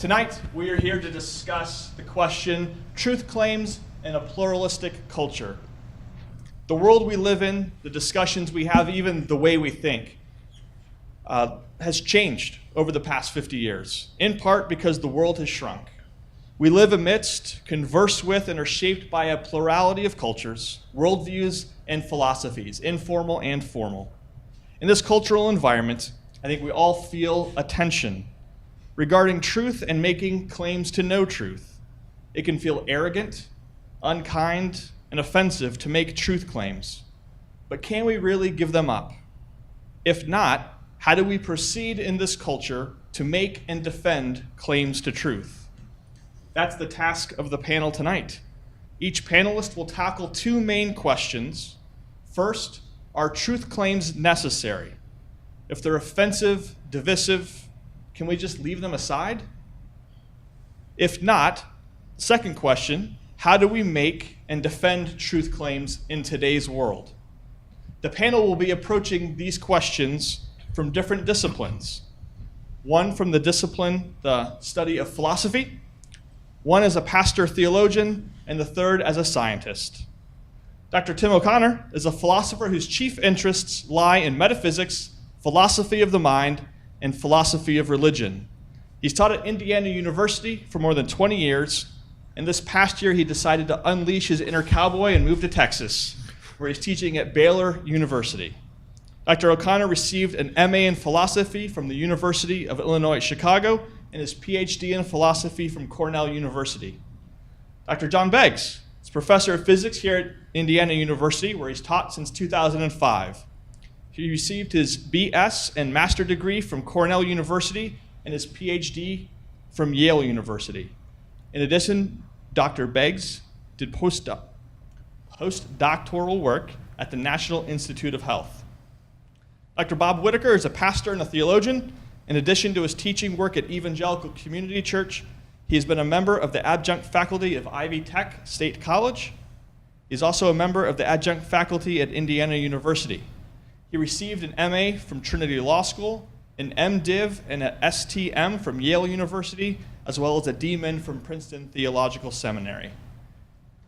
Tonight, we are here to discuss the question, truth claims in a pluralistic culture. The world we live in, the discussions we have, even the way we think, has changed over the past 50 years, in part because the world has shrunk. We live amidst, converse with, and are shaped by a plurality of cultures, worldviews, and philosophies, informal and formal. In this cultural environment, I think we all feel a tension regarding truth and making claims to know truth. It can feel arrogant, unkind, and offensive to make truth claims. But can we really give them up? If not, how do we proceed in this culture to make and defend claims to truth? That's the task of the panel tonight. Each panelist will tackle two main questions. First, are truth claims necessary? If they're offensive, divisive, can we just leave them aside? If not, second question, how do we make and defend truth claims in today's world? The panel will be approaching these questions from different disciplines. One from the discipline, the study of philosophy, one as a pastor theologian, and the third as a scientist. Dr. Tim O'Connor is a philosopher whose chief interests lie in metaphysics, philosophy of the mind, and philosophy of religion. He's taught at Indiana University for more than 20 years, and this past year he decided to unleash his inner cowboy and move to Texas, where he's teaching at Baylor University. Dr. O'Connor received an MA in philosophy from the University of Illinois at Chicago and his PhD in philosophy from Cornell University. Dr. John Beggs is professor of physics here at Indiana University, where he's taught since 2005. He received his BS and master degree from Cornell University and his PhD from Yale University. In addition, Dr. Beggs did postdoctoral work at the National Institute of Health. Dr. Bob Whitaker is a pastor and a theologian. In addition to his teaching work at Evangelical Community Church, he has been a member of the adjunct faculty of Ivy Tech State College. He's also a member of the adjunct faculty at Indiana University. He received an MA from Trinity Law School, an MDiv and an STM from Yale University, as well as a DMin from Princeton Theological Seminary.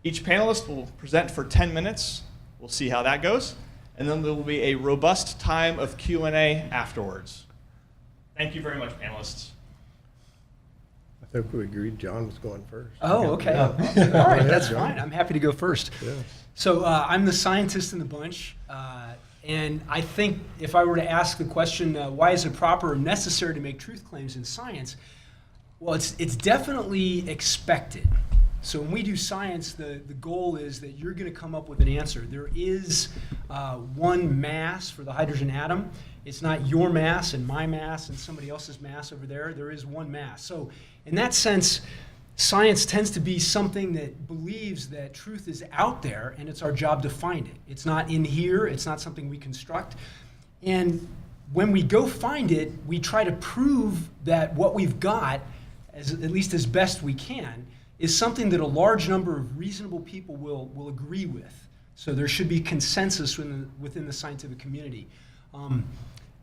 Each panelist will present for 10 minutes. We'll see how that goes. And then there will be a robust time of Q&A afterwards. Thank you very much, panelists. I think we agreed John was going first. Oh, okay. Yeah. All right, that's John. fine. I'm happy to go first. Yeah. So I'm the scientist in the bunch, and I think if I were to ask the question, why is it proper or necessary to make truth claims in science? Well, it's definitely expected. So when we do science, the goal is that you're going to come up with an answer. There is one mass for the hydrogen atom. It's not your mass and my mass and somebody else's mass over there. There is one mass. So in that sense, science tends to be something that believes that truth is out there and it's our job to find it. It's not in here. It's not something we construct. And when we go find it, we try to prove that what we've got, at least as best we can, is something that a large number of reasonable people will agree with. So there should be consensus within the scientific community.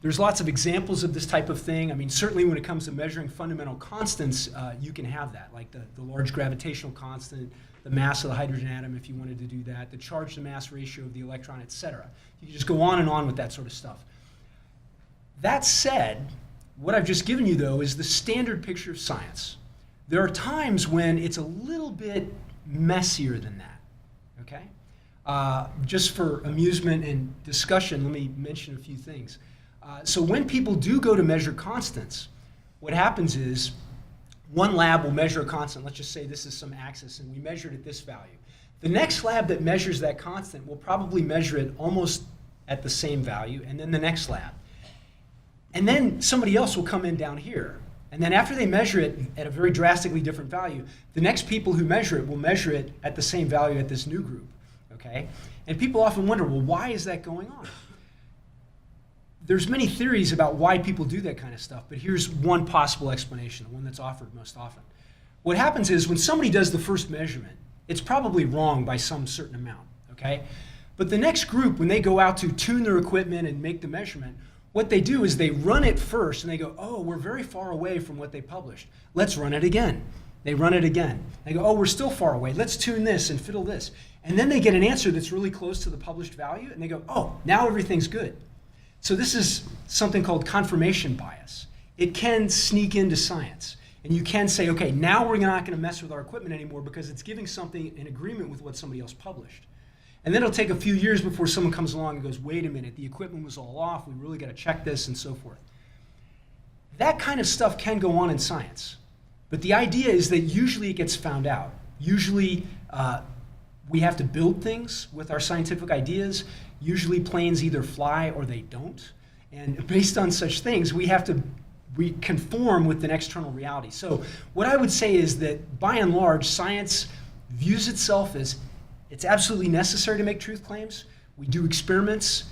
There's lots of examples of this type of thing. I mean, certainly when it comes to measuring fundamental constants, you can have that, like the large gravitational constant, the mass of the hydrogen atom, if you wanted to do that, the charge to mass ratio of the electron, et cetera. You can just go on and on with that sort of stuff. That said, what I've just given you, though, is the standard picture of science. There are times when it's a little bit messier than that, okay? Just for amusement and discussion, let me mention a few things. So when people do go to measure constants, what happens is one lab will measure a constant. Let's just say this is some axis, and we measure it at this value. The next lab that measures that constant will probably measure it almost at the same value, and then the next lab. And then somebody else will come in down here. And then after they measure it at a very drastically different value, the next people who measure it will measure it at the same value at this new group, okay? And people often wonder, well, why is that going on? There's many theories about why people do that kind of stuff, but here's one possible explanation, the one that's offered most often. What happens is when somebody does the first measurement, it's probably wrong by some certain amount, okay? But the next group, when they go out to tune their equipment and make the measurement, what they do is they run it first, and they go, oh, we're very far away from what they published. Let's run it again. They run it again. They go, oh, we're still far away. Let's tune this and fiddle this. And then they get an answer that's really close to the published value, and they go, oh, now everything's good. So this is something called confirmation bias. It can sneak into science. And you can say, okay, now we're not going to mess with our equipment anymore because it's giving something in agreement with what somebody else published. And then it'll take a few years before someone comes along and goes, wait a minute, the equipment was all off, we really got to check this, and so forth. That kind of stuff can go on in science. But the idea is that usually it gets found out. Usually we have to build things with our scientific ideas. Usually planes either fly or they don't. And based on such things, we conform with an external reality. So what I would say is that by and large, science views itself as it's absolutely necessary to make truth claims. We do experiments.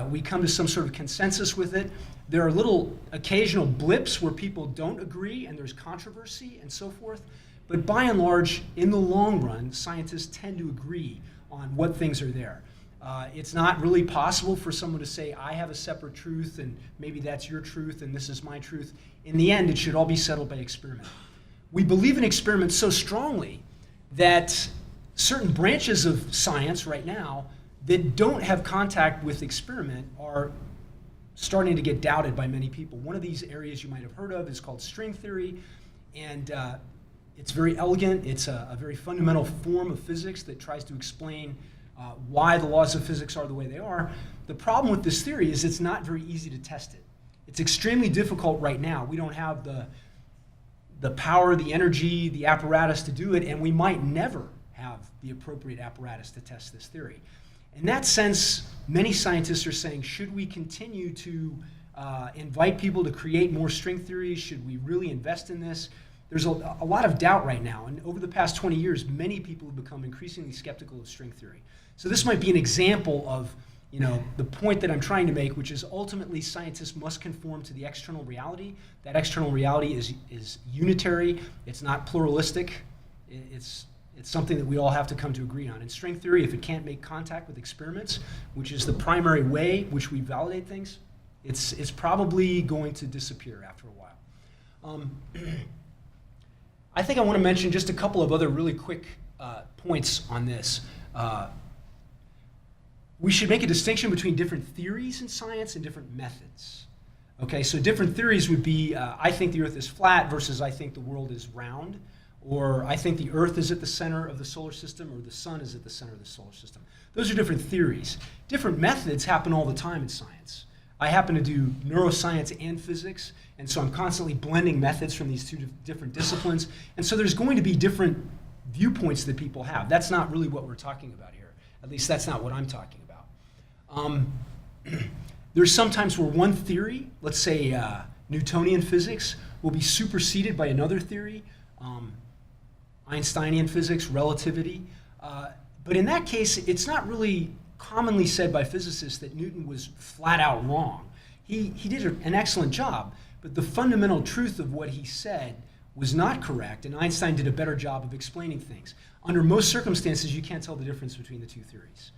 We come to some sort of consensus with it. There are little occasional blips where people don't agree and there's controversy and so forth. But by and large, in the long run, scientists tend to agree on what things are there. It's not really possible for someone to say, I have a separate truth and maybe that's your truth and this is my truth. In the end, it should all be settled by experiment. We believe in experiments so strongly that certain branches of science right now that don't have contact with experiment are starting to get doubted by many people. One of these areas you might have heard of is called string theory, and it's very elegant. It's a very fundamental form of physics that tries to explain why the laws of physics are the way they are. The problem with this theory is it's not very easy to test it. It's extremely difficult right now. We don't have the power, the energy, the apparatus to do it, and we might never have the appropriate apparatus to test this theory. In that sense, many scientists are saying, should we continue to invite people to create more string theories? Should we really invest in this? There's a lot of doubt right now, and over the past 20 years, many people have become increasingly skeptical of string theory. So this might be an example of the point that I'm trying to make, which is ultimately scientists must conform to the external reality. That external reality is unitary. It's not pluralistic. It's something that we all have to come to agree on. In string theory, if it can't make contact with experiments, which is the primary way which we validate things, it's probably going to disappear after a while. I think I want to mention just a couple of other really quick points on this. We should make a distinction between different theories in science and different methods. Okay, so different theories would be, I think the Earth is flat versus I think the world is round, or I think the Earth is at the center of the solar system, or the sun is at the center of the solar system. Those are different theories. Different methods happen all the time in science. I happen to do neuroscience and physics, and so I'm constantly blending methods from these two different disciplines, and so there's going to be different viewpoints that people have. That's not really what we're talking about here. At least that's not what I'm talking about. There's sometimes where one theory, let's say Newtonian physics, will be superseded by another theory, Einsteinian physics, relativity. But in that case, it's not really commonly said by physicists that Newton was flat out wrong. He did an excellent job, but the fundamental truth of what he said was not correct, and Einstein did a better job of explaining things. Under most circumstances, you can't tell the difference between the two theories.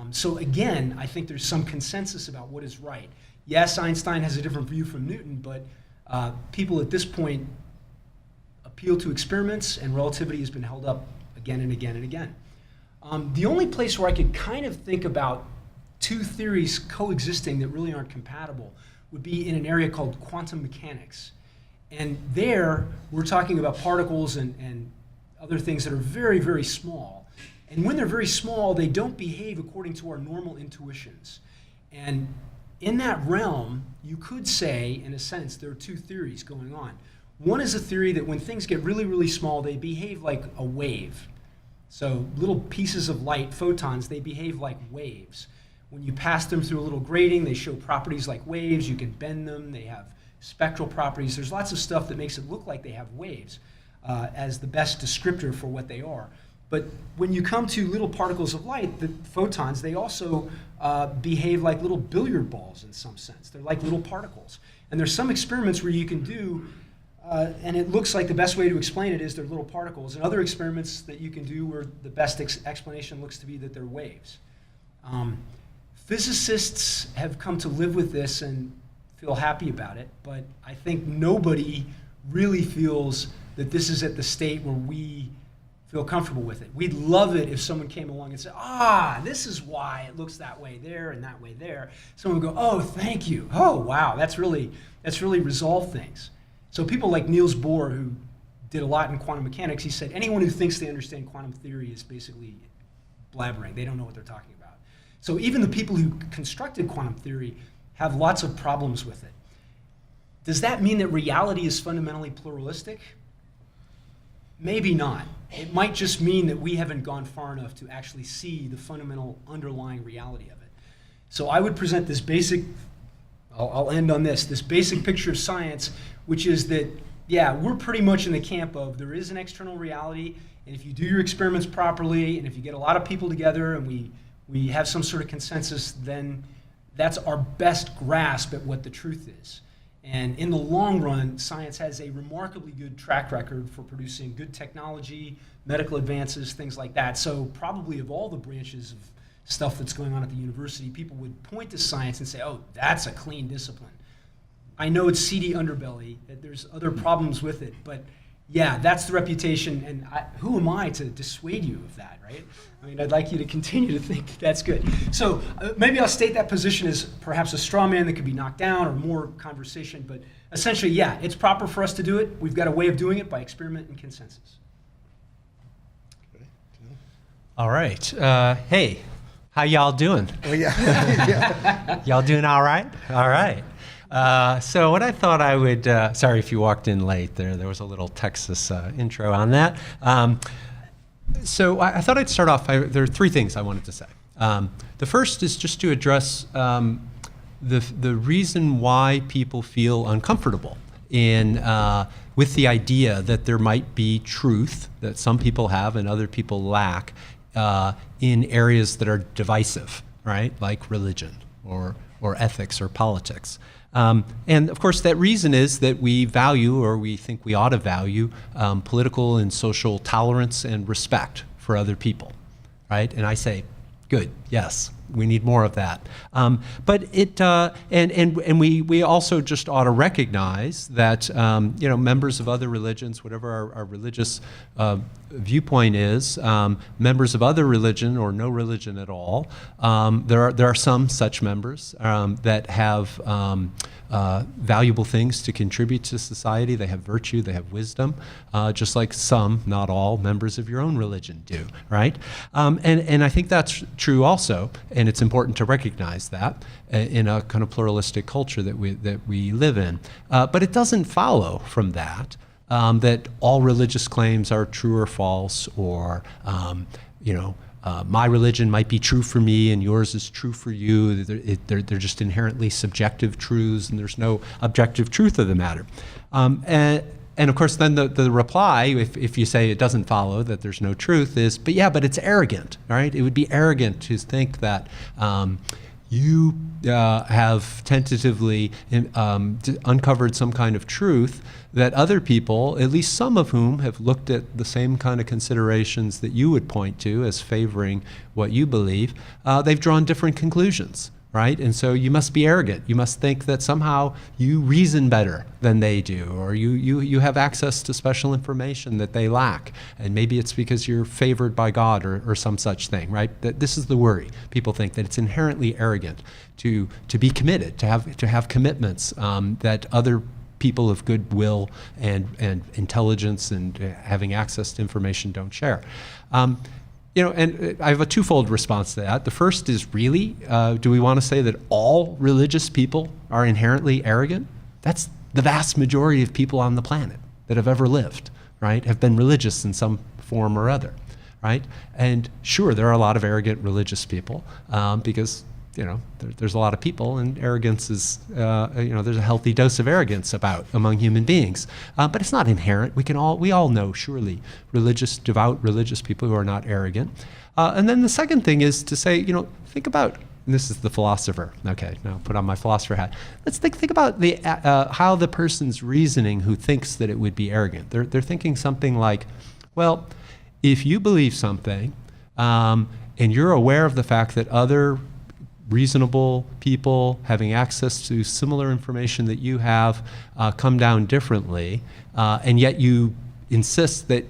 So again, I think there's some consensus about what is right. Yes, Einstein has a different view from Newton, but people at this point appeal to experiments, and relativity has been held up again and again and again. The only place where I could kind of think about two theories coexisting that really aren't compatible would be in an area called quantum mechanics. And there, we're talking about particles and other things that are very, very small. And when they're very small, they don't behave according to our normal intuitions. And in that realm, you could say, in a sense, there are two theories going on. One is a theory that when things get really, really small, they behave like a wave. So little pieces of light, photons, they behave like waves. When you pass them through a little grating, they show properties like waves. You can bend them. They have spectral properties. There's lots of stuff that makes it look like they have waves as the best descriptor for what they are. But when you come to little particles of light, the photons, they also behave like little billiard balls in some sense. They're like little particles. And there's some experiments where you can do, and it looks like the best way to explain it is they're little particles. And other experiments that you can do where the best explanation looks to be that they're waves. Physicists have come to live with this, and feel happy about it, but I think nobody really feels that this is at the state where we feel comfortable with it. We'd love it if someone came along and said, this is why it looks that way there and that way there. Someone would go, oh, thank you. Oh, wow, that's really resolved things. So people like Niels Bohr, who did a lot in quantum mechanics, he said anyone who thinks they understand quantum theory is basically blabbering. They don't know what they're talking about. So even the people who constructed quantum theory have lots of problems with it. Does that mean that reality is fundamentally pluralistic? Maybe not. It might just mean that we haven't gone far enough to actually see the fundamental underlying reality of it. So I would present this basic, I'll end on this basic picture of science, which is that, yeah, we're pretty much in the camp of there is an external reality, and if you do your experiments properly, and if you get a lot of people together and we have some sort of consensus, then that's our best grasp at what the truth is. And in the long run, science has a remarkably good track record for producing good technology, medical advances, things like that. So probably of all the branches of stuff that's going on at the university, people would point to science and say, oh, that's a clean discipline. I know it's seedy underbelly, that there's other problems with it, but yeah, that's the reputation, and who am I to dissuade you of that, right? I mean, I'd like you to continue to think that's good. So maybe I'll state that position as perhaps a straw man that could be knocked down or more conversation, but essentially, yeah, it's proper for us to do it. We've got a way of doing it by experiment and consensus. All right. Hey, how y'all doing? Well, yeah. Y'all doing all right? All right. So what I thought I would, sorry if you walked in late, there was a little Texas intro on that. So I thought I'd start off, there are three things I wanted to say. The first is just to address the reason why people feel uncomfortable with the idea that there might be truth that some people have and other people lack in areas that are divisive, right? Like religion or ethics or politics. And of course, that reason is that we value, or we think we ought to value, political and social tolerance and respect for other people, right? And I say, good, yes, we need more of that. But it, and we also just ought to recognize that, members of other religions, whatever our religious viewpoint is, members of other religion or no religion at all, there are some such members that have valuable things to contribute to society. They have virtue, they have wisdom, just like some, not all, members of your own religion do, right? And I think that's true also, and it's important to recognize that in a kind of pluralistic culture that we live in. But it doesn't follow from that that all religious claims are true or false, or my religion might be true for me and yours is true for you. They're just inherently subjective truths, and there's no objective truth of the matter. And of course, then the reply, if you say it doesn't follow that there's no truth, is, but it's arrogant, right? It would be arrogant to think that you have tentatively uncovered some kind of truth that other people, at least some of whom have looked at the same kind of considerations that you would point to as favoring what you believe, they've drawn different conclusions, right? And so you must be arrogant. You must think that somehow you reason better than they do, or you have access to special information that they lack. And maybe it's because you're favored by God or some such thing, right? That this is the worry. People think that it's inherently arrogant to be committed, to have commitments that other people of goodwill and intelligence and having access to information don't share. And I have a twofold response to that. The first is, really, do we want to say that all religious people are inherently arrogant? That's the vast majority of people on the planet that have ever lived, right, have been religious in some form or other, right? And sure, there are a lot of arrogant religious people because there's a lot of people, and arrogance is, there's a healthy dose of arrogance among human beings. But it's not inherent. We all know, surely, devout religious people who are not arrogant. And then the second thing is to say, think about, and this is the philosopher. Okay, now put on my philosopher hat. Let's think about how the person's reasoning who thinks that it would be arrogant. They're thinking something like, well, if you believe something, and you're aware of the fact that other reasonable people having access to similar information that you have come down differently, and yet you insist that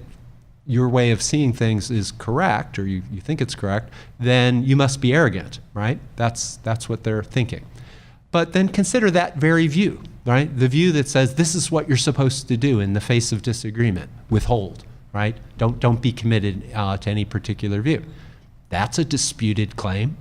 your way of seeing things is correct, or you think it's correct, then you must be arrogant, right? That's what they're thinking. But then consider that very view, right? The view that says this is what you're supposed to do in the face of disagreement, withhold, right? Don't be committed to any particular view. That's a disputed claim.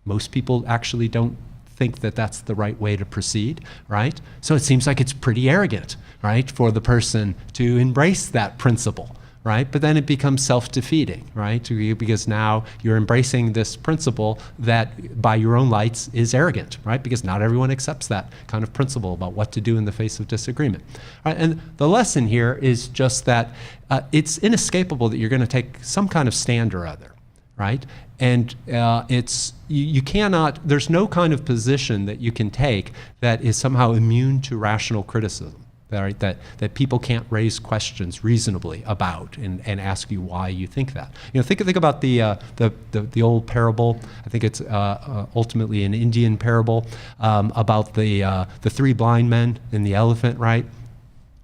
Most people actually don't think that that's the right way to proceed, right? So it seems like it's pretty arrogant, right, for the person to embrace that principle, right? But then it becomes self-defeating, right? Because now you're embracing this principle that by your own lights is arrogant, right? Because not everyone accepts that kind of principle about what to do in the face of disagreement. Right? And the lesson here is just that it's inescapable that you're going to take some kind of stand or other, right? And you cannot, there's no kind of position that you can take that is somehow immune to rational criticism. Right, that people can't raise questions reasonably about and ask you why you think that. You know, think about the old parable. I think it's ultimately an Indian parable about the three blind men and the elephant. Right,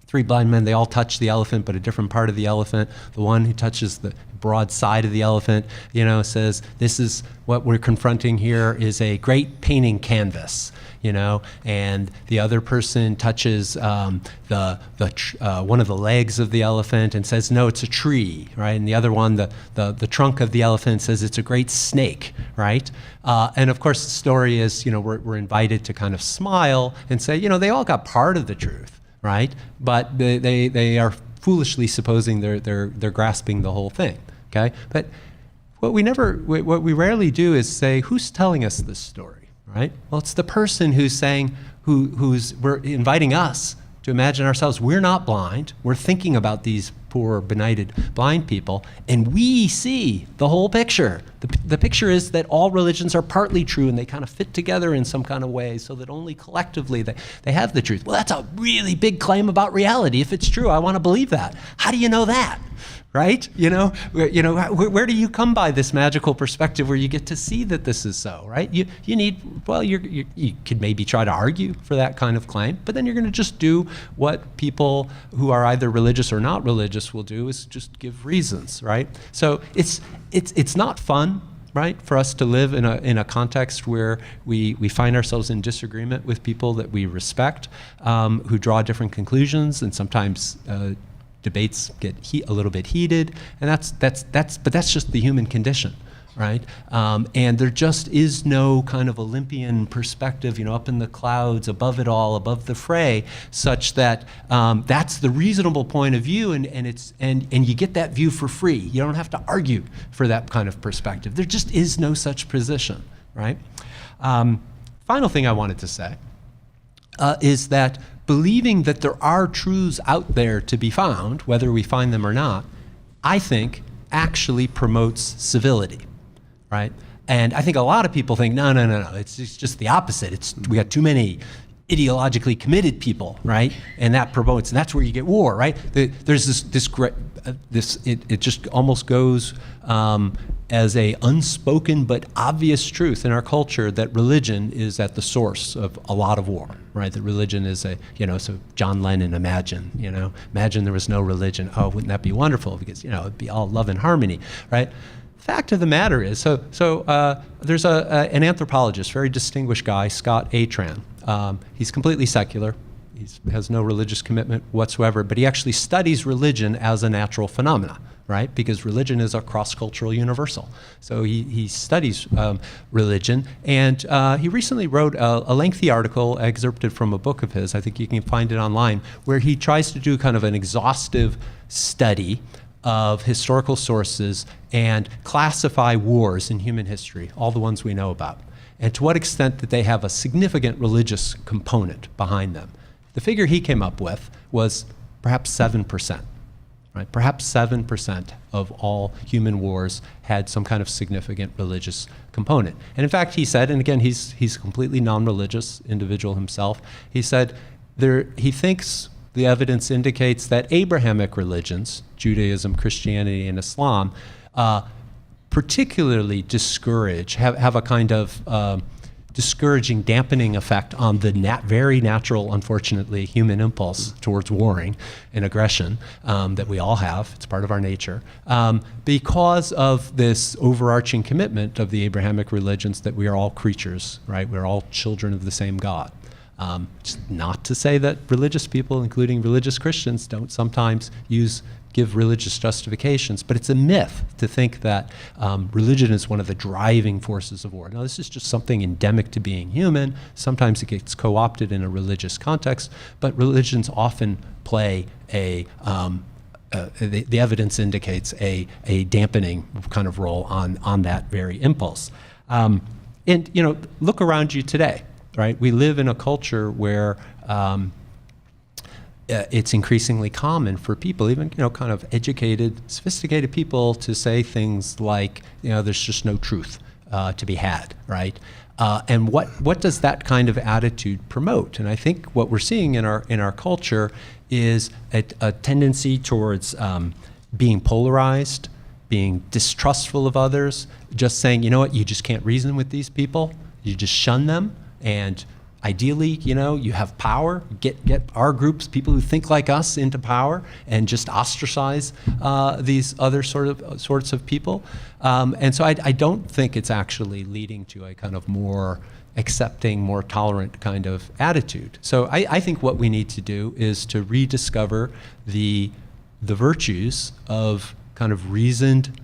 three blind men. They all touch the elephant, but a different part of the elephant. The one who touches the broad side of the elephant, you know, says, "This is what we're confronting here is a great painting canvas." You know, and the other person touches one of the legs of the elephant and says, no, it's a tree, right? And the other one, the trunk of the elephant, says it's a great snake, right? And of course, the story is, you know, we're invited to kind of smile and say, you know, they all got part of the truth, right? But they are foolishly supposing they're grasping the whole thing, okay? But what we rarely do is say, who's telling us this story? Right? Well, it's the person who's saying, we're inviting us to imagine ourselves. We're not blind. We're thinking about these poor, benighted blind people, and we see the whole picture. The picture is that all religions are partly true, and they kind of fit together in some kind of way so that only collectively they have the truth. Well, that's a really big claim about reality. If it's true, I want to believe that. How do you know that? Right? You know, where do you come by this magical perspective where you get to see that this is so, right? You need, well, you could maybe try to argue for that kind of claim, but then you're going to just do what people who are either religious or not religious will do, is just give reasons, right? So it's not fun, right, for us to live in a context where we find ourselves in disagreement with people that we respect, who draw different conclusions, and sometimes debates get a little bit heated, and that's just the human condition, right? And there just is no kind of Olympian perspective, you know, up in the clouds, above it all, above the fray, such that that's the reasonable point of view, and you get that view for free. You don't have to argue for that kind of perspective. There just is no such position, right? Final thing I wanted to say is that believing that there are truths out there to be found, whether we find them or not, I think actually promotes civility, right? And I think a lot of people think, no, it's just the opposite. We got too many ideologically committed people, right? And that promotes, and that's where you get war, right? There's it just almost goes as a unspoken but obvious truth in our culture that religion is at the source of a lot of war, right? That religion is so John Lennon, imagine there was no religion. Oh, wouldn't that be wonderful? Because, it'd be all love and harmony, right? Fact of the matter is, there's an anthropologist, very distinguished guy, Scott Atran. He's completely secular. He has no religious commitment whatsoever, but he actually studies religion as a natural phenomena, right? Because religion is a cross-cultural universal. So he studies religion, and he recently wrote a lengthy article excerpted from a book of his, I think you can find it online, where he tries to do kind of an exhaustive study of historical sources and classify wars in human history, all the ones we know about, and to what extent that they have a significant religious component behind them. The figure he came up with was perhaps 7%. Right? Perhaps 7% of all human wars had some kind of significant religious component. And in fact, he said, and again, he's a completely non-religious individual himself, he said he thinks the evidence indicates that Abrahamic religions, Judaism, Christianity, and Islam, particularly discourage, have a kind of discouraging, dampening effect on the very natural, unfortunately, human impulse towards warring and aggression that we all have. It's part of our nature. Because of this overarching commitment of the Abrahamic religions that we are all creatures, right? We're all children of the same God. Just not to say that religious people, including religious Christians, don't sometimes give religious justifications, but it's a myth to think that religion is one of the driving forces of war. Now, this is just something endemic to being human. Sometimes it gets co-opted in a religious context, but religions often play the evidence indicates a dampening kind of role on that very impulse. And look around you today, right? We live in a culture where it's increasingly common for people, even kind of educated, sophisticated people, to say things like, there's just no truth to be had, right? And what does that kind of attitude promote? And I think what we're seeing in our culture is a tendency towards being polarized, being distrustful of others, just saying, you know what, you just can't reason with these people, you just shun them, and ideally, you have power, get our groups, people who think like us, into power, and just ostracize these other sorts of people. And so I don't think it's actually leading to a kind of more accepting, more tolerant kind of attitude. So I think what we need to do is to rediscover the virtues of kind of reasoned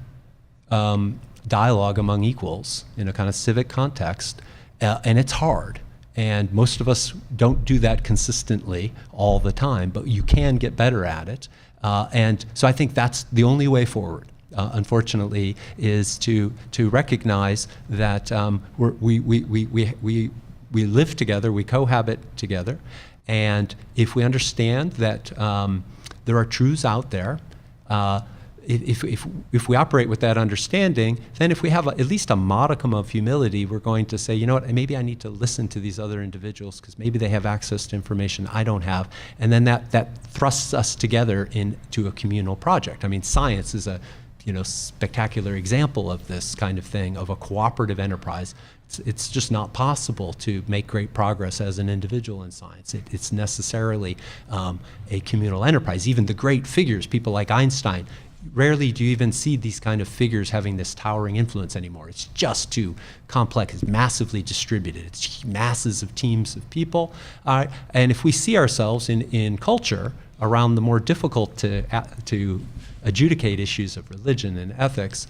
dialogue among equals in a kind of civic context, and it's hard. And most of us don't do that consistently all the time, but you can get better at it. And so I think that's the only way forward, unfortunately, is to recognize that we live together, we cohabit together. And if we understand that there are truths out there, if we operate with that understanding, then if we have at least a modicum of humility, we're going to say, you know what, maybe I need to listen to these other individuals because maybe they have access to information I don't have. And then that thrusts us together into a communal project. I mean, science is a spectacular example of this kind of thing, of a cooperative enterprise. It's just not possible to make great progress as an individual in science. It's necessarily a communal enterprise. Even the great figures, people like Einstein, rarely do you even see these kind of figures having this towering influence anymore. It's just too complex. It's massively distributed. It's masses of teams of people. And if we see ourselves in culture around the more difficult to adjudicate issues of religion and ethics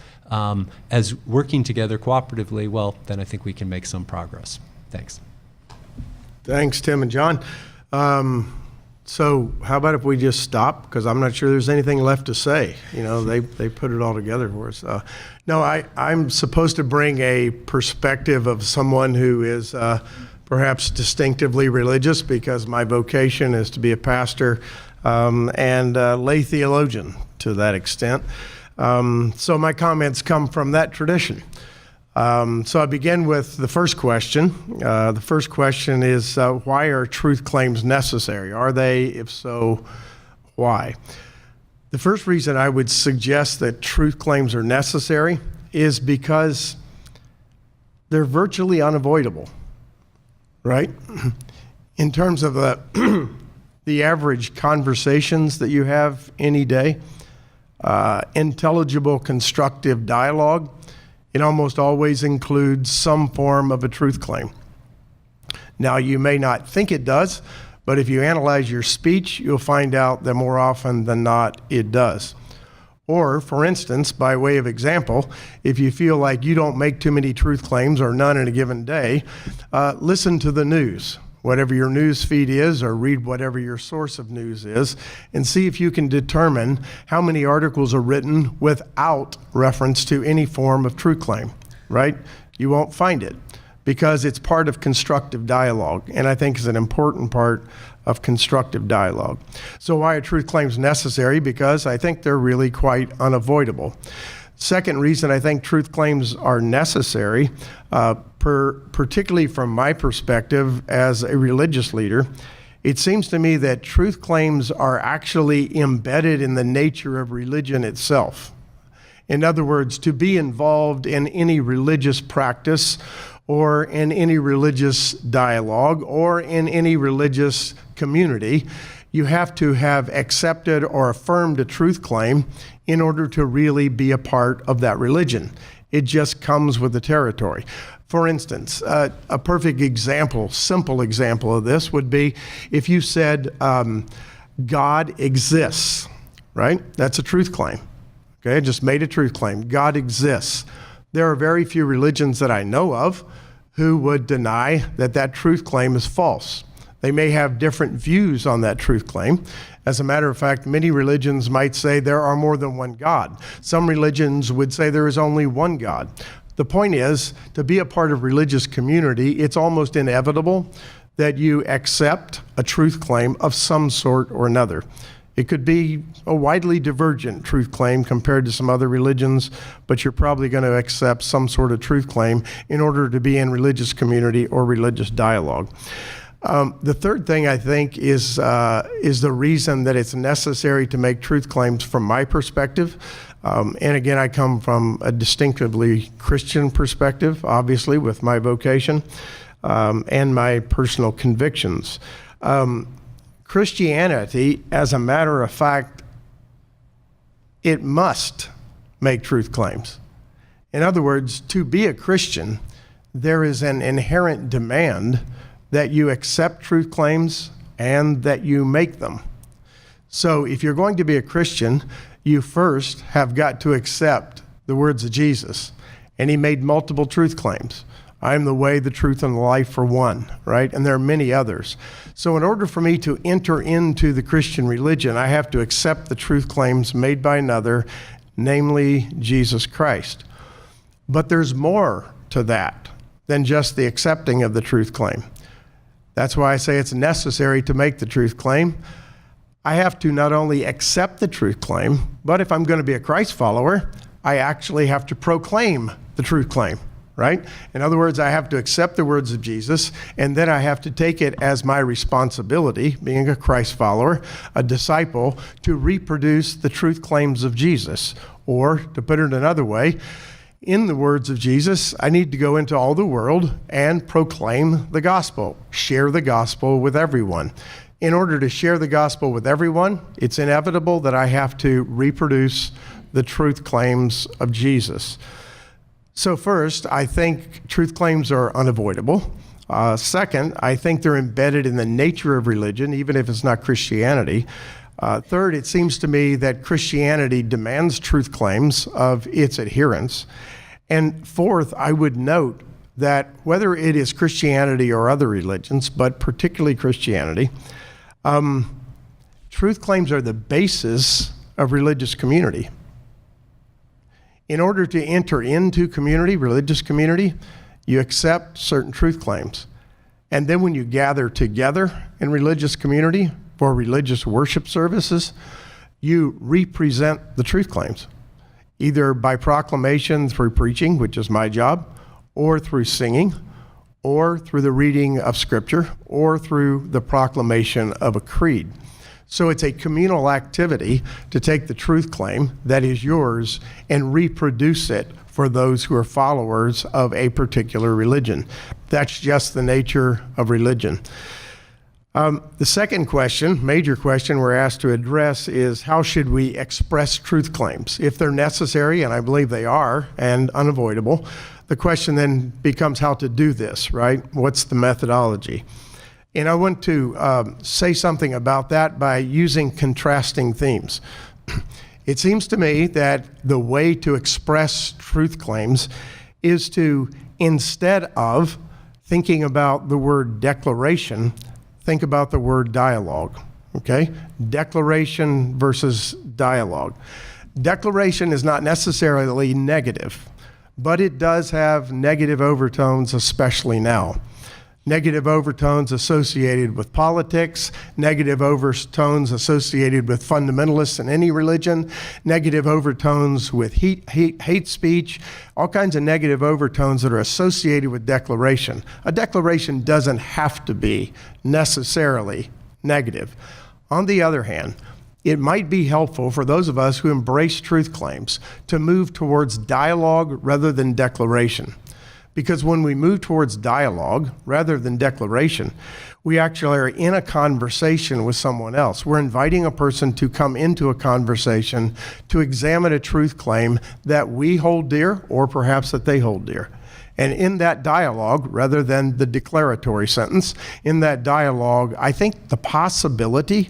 as working together cooperatively, well, then I think we can make some progress. Thanks. Thanks, Tim and John. So how about if we just stop? Because I'm not sure there's anything left to say. They put it all together for us. No, I'm supposed to bring a perspective of someone who is perhaps distinctively religious, because my vocation is to be a pastor and lay theologian to that extent. So my comments come from that tradition. So I begin with the first question. The first question is, why are truth claims necessary? Are they? If so, why? The first reason I would suggest that truth claims are necessary is because they're virtually unavoidable, right? In terms of the average conversations that you have any day, intelligible, constructive dialogue, it almost always includes some form of a truth claim. Now, you may not think it does, but if you analyze your speech, you'll find out that more often than not, it does. Or, for instance, by way of example, if you feel like you don't make too many truth claims or none in a given day, listen to the news, whatever your news feed is, or read whatever your source of news is, and see if you can determine how many articles are written without reference to any form of truth claim, right? You won't find it because it's part of constructive dialogue, and I think is an important part of constructive dialogue. So why are truth claims necessary? Because I think they're really quite unavoidable. Second reason I think truth claims are necessary, particularly from my perspective as a religious leader, it seems to me that truth claims are actually embedded in the nature of religion itself. In other words, to be involved in any religious practice or in any religious dialogue or in any religious community, you have to have accepted or affirmed a truth claim in order to really be a part of that religion. It just comes with the territory. For instance, a perfect example, simple example of this would be if you said, God exists, right? That's a truth claim. Okay, I just made a truth claim. God exists. There are very few religions that I know of who would deny that that truth claim is false. They may have different views on that truth claim. As a matter of fact, many religions might say there are more than one God. Some religions would say there is only one God. The point is, to be a part of religious community, it's almost inevitable that you accept a truth claim of some sort or another. It could be a widely divergent truth claim compared to some other religions, but you're probably going to accept some sort of truth claim in order to be in religious community or religious dialogue. The third thing I think is the reason that it's necessary to make truth claims from my perspective. And again, I come from a distinctively Christian perspective, obviously, with my vocation and my personal convictions. Christianity, as a matter of fact, it must make truth claims. In other words, to be a Christian, there is an inherent demand that you accept truth claims and that you make them. So if you're going to be a Christian, you first have got to accept the words of Jesus. And he made multiple truth claims. I am the way, the truth, and the life for one, right? And there are many others. So in order for me to enter into the Christian religion, I have to accept the truth claims made by another, namely Jesus Christ. But there's more to that than just the accepting of the truth claim. That's why I say it's necessary to make the truth claim. I have to not only accept the truth claim, but if I'm going to be a Christ follower, I actually have to proclaim the truth claim, right? In other words, I have to accept the words of Jesus, and then I have to take it as my responsibility, being a Christ follower, a disciple, to reproduce the truth claims of Jesus. Or, to put it another way, in the words of Jesus, I need to go into all the world and proclaim the gospel, share the gospel with everyone. In order to share the gospel with everyone, it's inevitable that I have to reproduce the truth claims of Jesus. So first, I think truth claims are unavoidable. Second, I think they're embedded in the nature of religion, even if it's not Christianity. Third, it seems to me that Christianity demands truth claims of its adherents. And fourth, I would note that whether it is Christianity or other religions, but particularly Christianity, truth claims are the basis of religious community. In order to enter into community, religious community, you accept certain truth claims. And then when you gather together in religious community for religious worship services, you represent the truth claims, either by proclamation through preaching, which is my job, or through singing, or through the reading of Scripture, or through the proclamation of a creed. So it's a communal activity to take the truth claim that is yours and reproduce it for those who are followers of a particular religion. That's just the nature of religion. The second question, major question we're asked to address is how should we express truth claims? If they're necessary, and I believe they are, and unavoidable, the question then becomes how to do this, right? What's the methodology? And I want to say something about that by using contrasting themes. It seems to me that the way to express truth claims is to, instead of thinking about the word declaration, think about the word dialogue, okay? Declaration versus dialogue. Declaration is not necessarily negative, but it does have negative overtones, especially now. Negative overtones associated with politics, negative overtones associated with fundamentalists in any religion, negative overtones with hate speech, all kinds of negative overtones that are associated with declaration. A declaration doesn't have to be necessarily negative. On the other hand, it might be helpful for those of us who embrace truth claims to move towards dialogue rather than declaration. Because when we move towards dialogue rather than declaration, we actually are in a conversation with someone else. We're inviting a person to come into a conversation to examine a truth claim that we hold dear or perhaps that they hold dear. And in that dialogue, rather than the declaratory sentence, in that dialogue, I think the possibility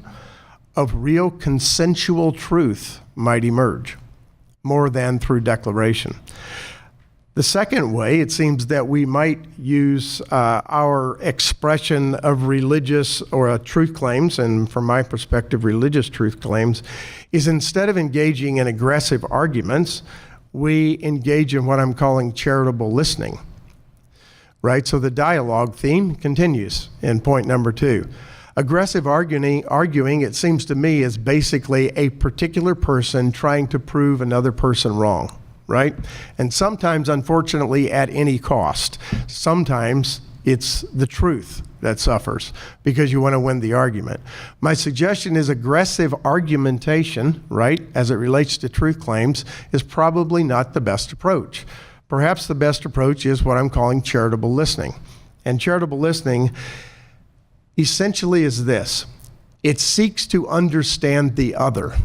of real consensual truth might emerge more than through declaration. The second way, it seems that we might use our expression of religious or truth claims, and from my perspective, religious truth claims, is instead of engaging in aggressive arguments, we engage in what I'm calling charitable listening, right? So the dialogue theme continues in point number 2. Aggressive arguing, it seems to me, is basically a particular person trying to prove another person wrong. Right? And sometimes, unfortunately, at any cost. Sometimes it's the truth that suffers because you want to win the argument. My suggestion is aggressive argumentation, right, as it relates to truth claims, is probably not the best approach. Perhaps the best approach is what I'm calling charitable listening. And charitable listening essentially is this: it seeks to understand the other.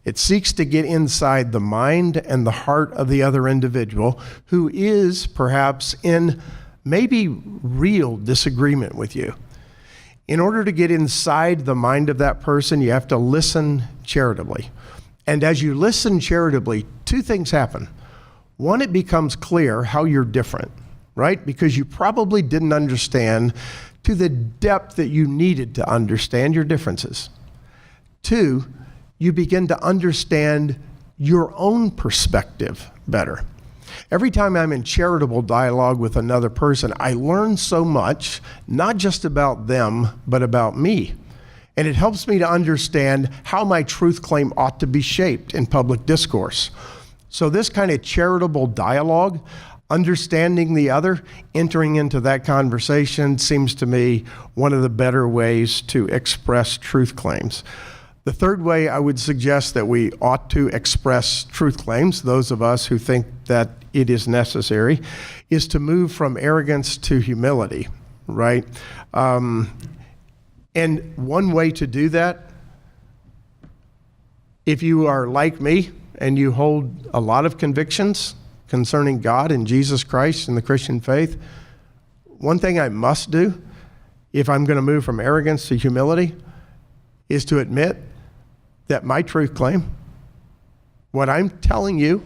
It seeks to get inside the mind and the heart of the other individual who is perhaps in maybe real disagreement with you. In order to get inside the mind of that person, you have to listen charitably. And as you listen charitably, 2 things happen. One, it becomes clear how you're different, right? Because you probably didn't understand to the depth that you needed to understand your differences. 2, you begin to understand your own perspective better. Every time I'm in charitable dialogue with another person, I learn so much, not just about them, but about me. And it helps me to understand how my truth claim ought to be shaped in public discourse. So this kind of charitable dialogue, understanding the other, entering into that conversation, seems to me one of the better ways to express truth claims. The third way I would suggest that we ought to express truth claims, those of us who think that it is necessary, is to move from arrogance to humility, right? And one way to do that, if you are like me and you hold a lot of convictions concerning God and Jesus Christ and the Christian faith, one thing I must do if I'm going to move from arrogance to humility is to admit that my truth claim, what I'm telling you,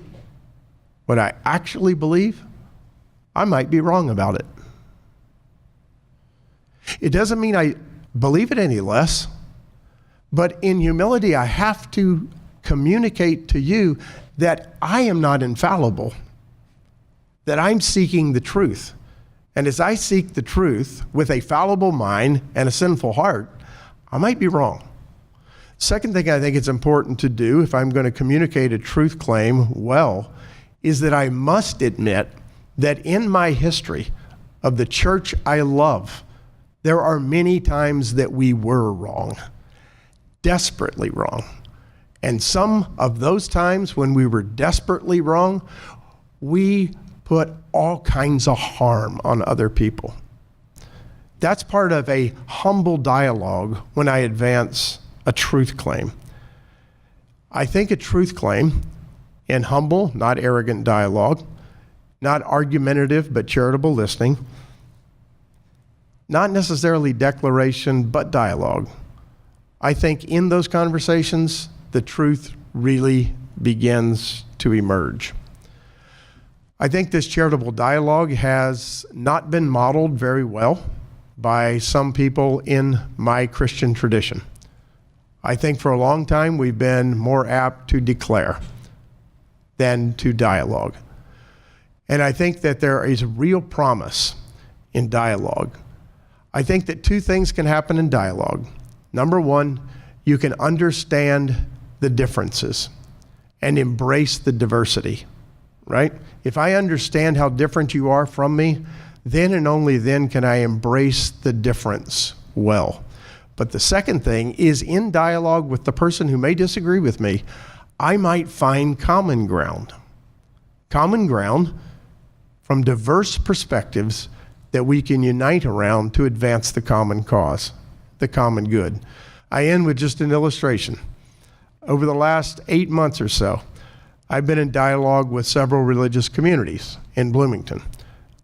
what I actually believe, I might be wrong about it. It doesn't mean I believe it any less, but in humility, I have to communicate to you that I am not infallible, that I'm seeking the truth. And as I seek the truth with a fallible mind and a sinful heart, I might be wrong. Second thing I think it's important to do if I'm going to communicate a truth claim well is that I must admit that in my history of the church I love, there are many times that we were wrong, desperately wrong. And some of those times when we were desperately wrong, we put all kinds of harm on other people. That's part of a humble dialogue when I advance a truth claim. I think a truth claim in humble, not arrogant dialogue, not argumentative, but charitable listening, not necessarily declaration, but dialogue. I think in those conversations, the truth really begins to emerge. I think this charitable dialogue has not been modeled very well by some people in my Christian tradition. I think for a long time we've been more apt to declare than to dialogue. And I think that there is real promise in dialogue. I think that 2 things can happen in dialogue. Number 1, you can understand the differences and embrace the diversity, right? If I understand how different you are from me, then and only then can I embrace the difference well. But the second thing is in dialogue with the person who may disagree with me, I might find common ground. Common ground from diverse perspectives that we can unite around to advance the common cause, the common good. I end with just an illustration. Over the last 8 months or so, I've been in dialogue with several religious communities in Bloomington.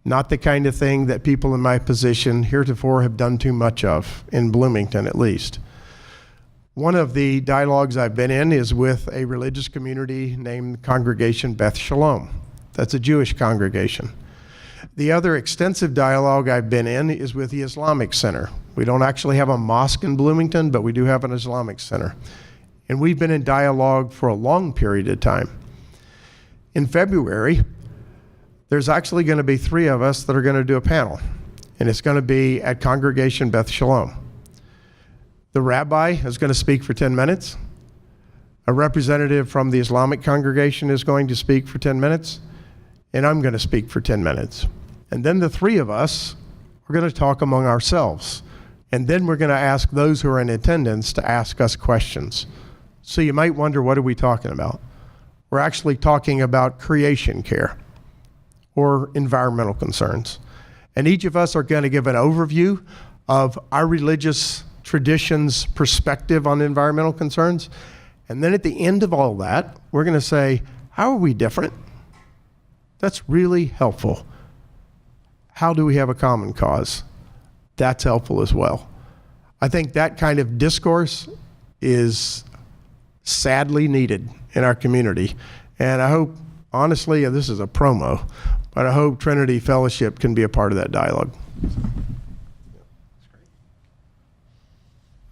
Not the kind of thing that people in my position heretofore have done too much of, in Bloomington at least. One of the dialogues I've been in is with a religious community named Congregation Beth Shalom. That's a Jewish congregation. The other extensive dialogue I've been in is with the Islamic Center. We don't actually have a mosque in Bloomington, but we do have an Islamic Center. And we've been in dialogue for a long period of time. In February, there's actually going to be 3 of us that are going to do a panel, and it's going to be at Congregation Beth Shalom. The rabbi is going to speak for 10 minutes. A representative from the Islamic congregation is going to speak for 10 minutes, and I'm going to speak for 10 minutes. And then the 3 of us are going to talk among ourselves, and then we're going to ask those who are in attendance to ask us questions. So you might wonder, what are we talking about? We're actually talking about creation care or environmental concerns. And each of us are going to give an overview of our religious tradition's perspective on environmental concerns. And then at the end of all that, we're going to say, how are we different? That's really helpful. How do we have a common cause? That's helpful as well. I think that kind of discourse is sadly needed in our community. And I hope, honestly, and this is a promo, but I hope Trinity Fellowship can be a part of that dialogue.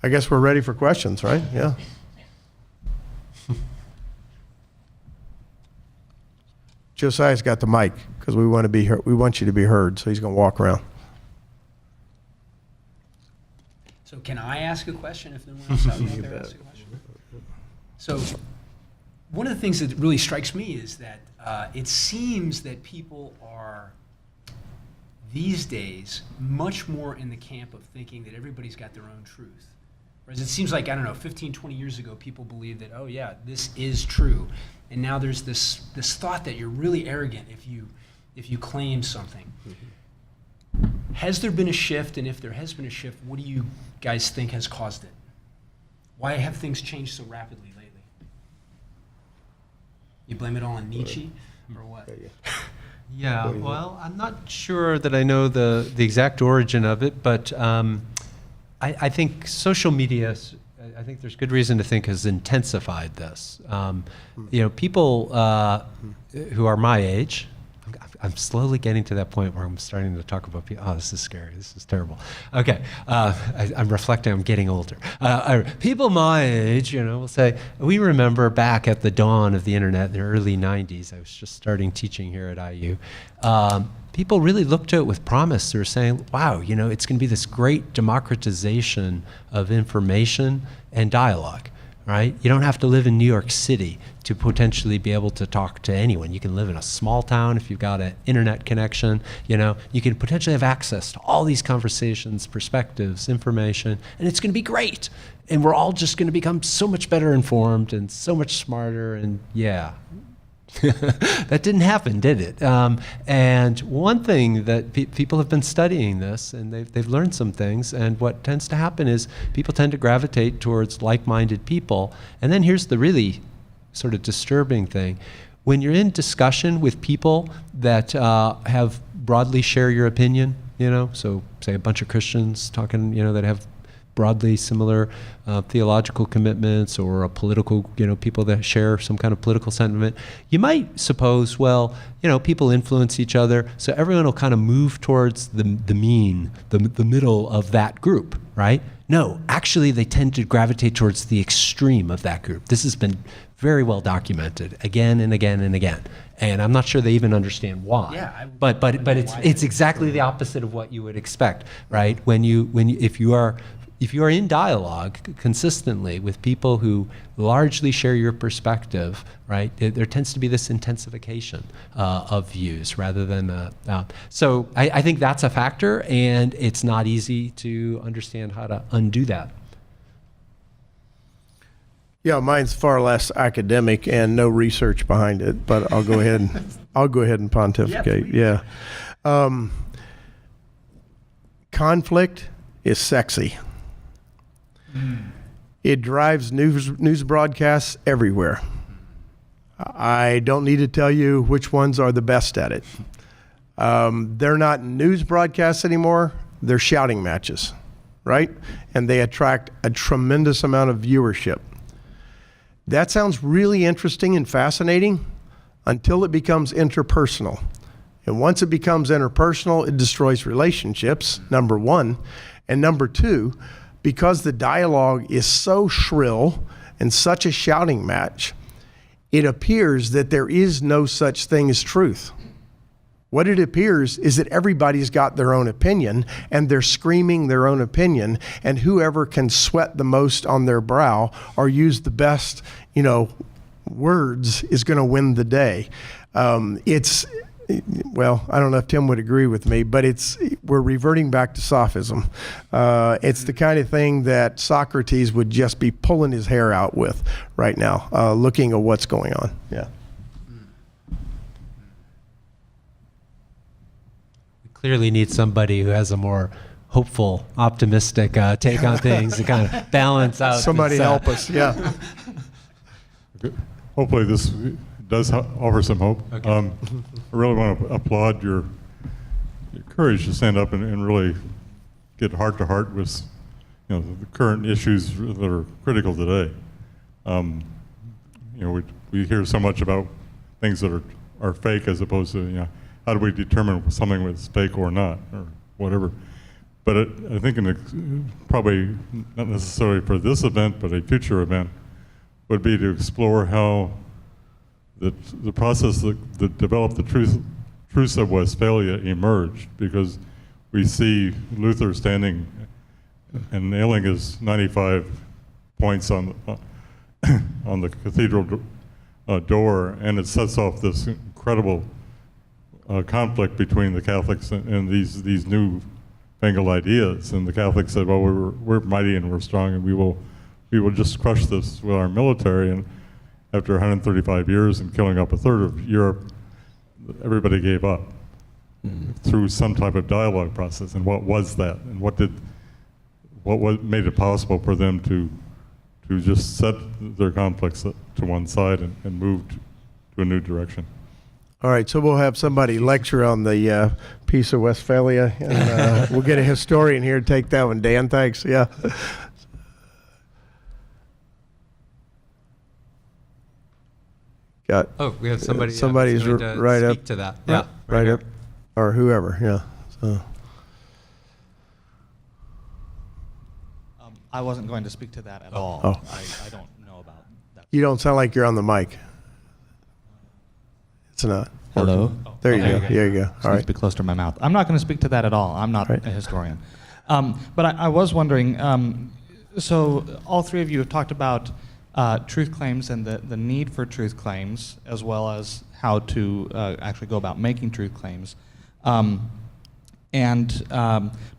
I guess we're ready for questions, right? Yeah. Josiah's got the mic because we want to be heard. We want you to be heard, so he's going to walk around. So can I ask a question if no one else out there asks a question? So one of the things that really strikes me is that it seems that people are these days much more in the camp of thinking that everybody's got their own truth. Whereas it seems like, I don't know, 15, 20 years ago, people believed that, oh yeah, this is true. And now there's this thought that you're really arrogant if you claim something. Mm-hmm. Has there been a shift? And if there has been a shift, what do you guys think has caused it? Why have things changed so rapidly lately? You blame it all on Nietzsche or what? Yeah, well, I'm not sure that I know the exact origin of it, but I think social media, I think there's good reason to think, has intensified this. You know, people who are my age, I'm slowly getting to that point where I'm starting to talk about people. Oh, this is scary. This is terrible. Okay, I'm reflecting. I'm getting older. People my age, you know, will say, we remember back at the dawn of the internet in the early 90s. I was just starting teaching here at IU. People really looked to it with promise. They were saying, wow, you know, it's going to be this great democratization of information and dialogue, right? You don't have to live in New York City to potentially be able to talk to anyone. You can live in a small town if you've got an internet connection. You know, you can potentially have access to all these conversations, perspectives, information, and it's going to be great. And we're all just going to become so much better informed and so much smarter, and yeah. That didn't happen, did it? And one thing that people have been studying this, and they've learned some things, and what tends to happen is people tend to gravitate towards like-minded people. And then here's the really sort of disturbing thing. When you're in discussion with people that have broadly share your opinion, you know, so say a bunch of Christians talking, you know, that have broadly similar theological commitments, or a political, you know, people that share some kind of political sentiment, you might suppose, well, you know, people influence each other, so everyone will kind of move towards the mean, the middle of that group, right? No, actually they tend to gravitate towards the extreme of that group. This has been very well documented again and again and again. And I'm not sure they even understand why. Yeah, but it's exactly the opposite of what you would expect, right? If you are in dialogue consistently with people who largely share your perspective, right, there tends to be this intensification of views rather than, so I think that's a factor, and it's not easy to understand how to undo that. Yeah, mine's far less academic and no research behind it, but I'll go ahead and pontificate. Yeah, Conflict is sexy. It drives news broadcasts everywhere. I don't need to tell you which ones are the best at it. They're not news broadcasts anymore. They're shouting matches, right? And they attract a tremendous amount of viewership. That sounds really interesting and fascinating until it becomes interpersonal. And once it becomes interpersonal, it destroys relationships, number one. And number two, because the dialogue is so shrill and such a shouting match, it appears that there is no such thing as truth. What it appears is that everybody's got their own opinion and they're screaming their own opinion, and whoever can sweat the most on their brow or use the best, words is going to win the day. Well, I don't know if Tim would agree with me, but we're reverting back to sophism. It's the kind of thing that Socrates would just be pulling his hair out with right now, looking at what's going on. Yeah. Clearly need somebody who has a more hopeful, optimistic take on things to kind of balance out. Somebody help us. Yeah. Hopefully this does offer some hope. Okay. I really want to applaud your courage to stand up and really get heart to heart with the current issues that are critical today. We hear so much about things that are fake as opposed to how do we determine if something was fake or not, or whatever. But I think probably not necessarily for this event, but a future event, would be to explore how the process that developed the truths of Westphalia emerged, because we see Luther standing and nailing his 95 points on the cathedral door, and it sets off this incredible conflict between the Catholics and these new fangled ideas. And the Catholics said, well, we're mighty and we're strong, and we will just crush this with our military. And after 135 years and killing up a third of Europe, everybody gave up through some type of dialogue process. And what was that? And what made it possible for them to just set their conflicts to one side and move to a new direction? All right, so we'll have somebody lecture on the Peace of Westphalia, and we'll get a historian here to take that one. Dan, thanks. Yeah. We have somebody. Somebody's going to right speak up to that. Yeah, right here. up, or whoever. Yeah. So. I wasn't going to speak to that at all. Oh. I don't know about that. You don't sound like you're on the mic. It's not. Hello? There you Okay. go. There you go. Just All needs right. to be close to my mouth. I'm not going to speak to that at all. I'm not Right. a historian. But I was wondering, so all three of you have talked about truth claims and the need for truth claims, as well as how to actually go about making truth claims. But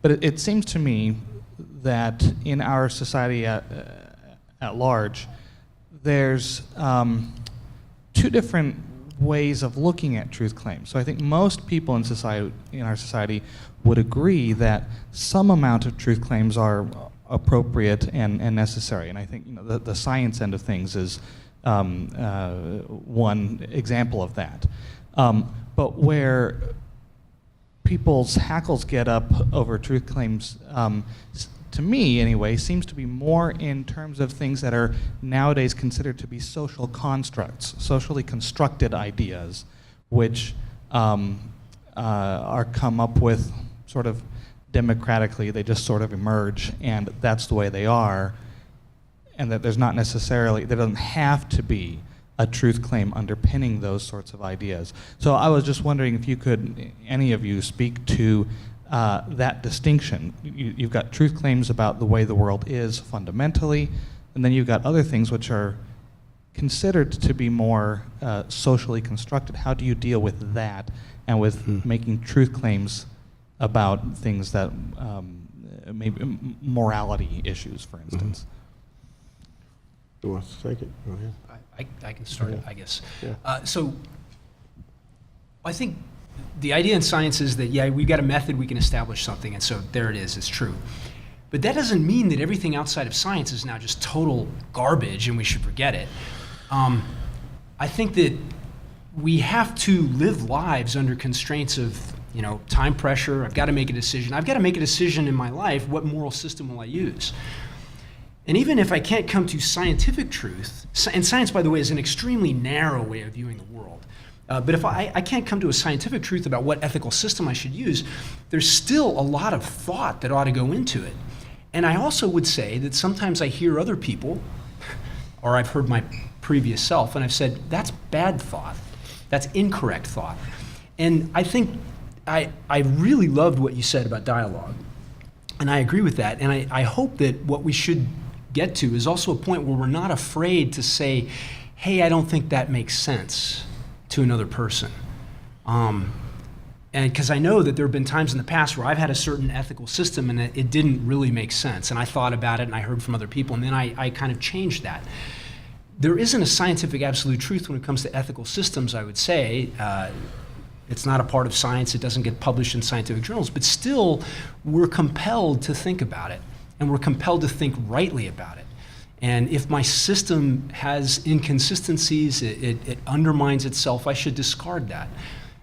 it seems to me that in our society at large, there's two different ways of looking at truth claims. So I think most people in our society would agree that some amount of truth claims are appropriate and necessary. And I think the science end of things is one example of that. But where people's hackles get up over truth claims, to me anyway, seems to be more in terms of things that are nowadays considered to be social constructs, socially constructed ideas, which are come up with sort of democratically. They just sort of emerge, and that's the way they are, and that there doesn't have to be a truth claim underpinning those sorts of ideas. So I was just wondering if you could, any of you, speak to that distinction. You've got truth claims about the way the world is fundamentally, and then you've got other things which are considered to be more socially constructed. How do you deal with that and with making truth claims about things that maybe morality issues, for instance? Who wants to take it? Go ahead. I can start it, I guess. Yeah. So I think the idea in science is that, yeah, we've got a method, we can establish something, and so there it is, it's true. But that doesn't mean that everything outside of science is now just total garbage and we should forget it. I think that we have to live lives under constraints of, time pressure. I've got to make a decision. I've got to make a decision in my life, what moral system will I use? And even if I can't come to scientific truth, and science, by the way, is an extremely narrow way of viewing the world. But if I can't come to a scientific truth about what ethical system I should use, there's still a lot of thought that ought to go into it. And I also would say that sometimes I hear other people, or I've heard my previous self, and I've said, that's bad thought. That's incorrect thought. And I think I really loved what you said about dialogue. And I agree with that. And I hope that what we should get to is also a point where we're not afraid to say, hey, I don't think that makes sense to another person. And because I know that there have been times in the past where I've had a certain ethical system and it didn't really make sense. And I thought about it and I heard from other people, and then I kind of changed that. There isn't a scientific absolute truth when it comes to ethical systems, I would say. It's not a part of science. It doesn't get published in scientific journals. But still, we're compelled to think about it. And we're compelled to think rightly about it. And if my system has inconsistencies, it undermines itself, I should discard that.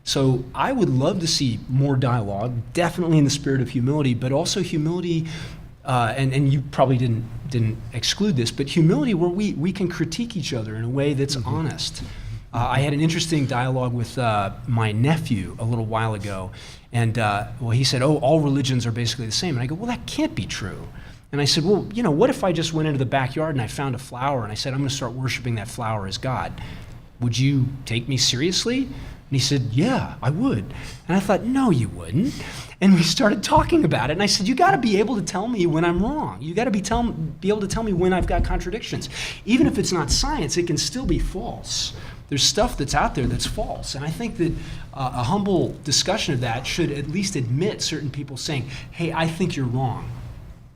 So I would love to see more dialogue, definitely in the spirit of humility, but also humility, and you probably didn't exclude this, but humility where we can critique each other in a way that's honest. I had an interesting dialogue with my nephew a little while ago, and he said, all religions are basically the same. And I go, well, that can't be true. And I said, well, what if I just went into the backyard and I found a flower and I said, I'm going to start worshiping that flower as God? Would you take me seriously? And he said, yeah, I would. And I thought, no, you wouldn't. And we started talking about it. And I said, you got to be able to tell me when I'm wrong. You got to be able to tell me when I've got contradictions. Even if it's not science, it can still be false. There's stuff that's out there that's false. And I think that a humble discussion of that should at least admit certain people saying, hey, I think you're wrong.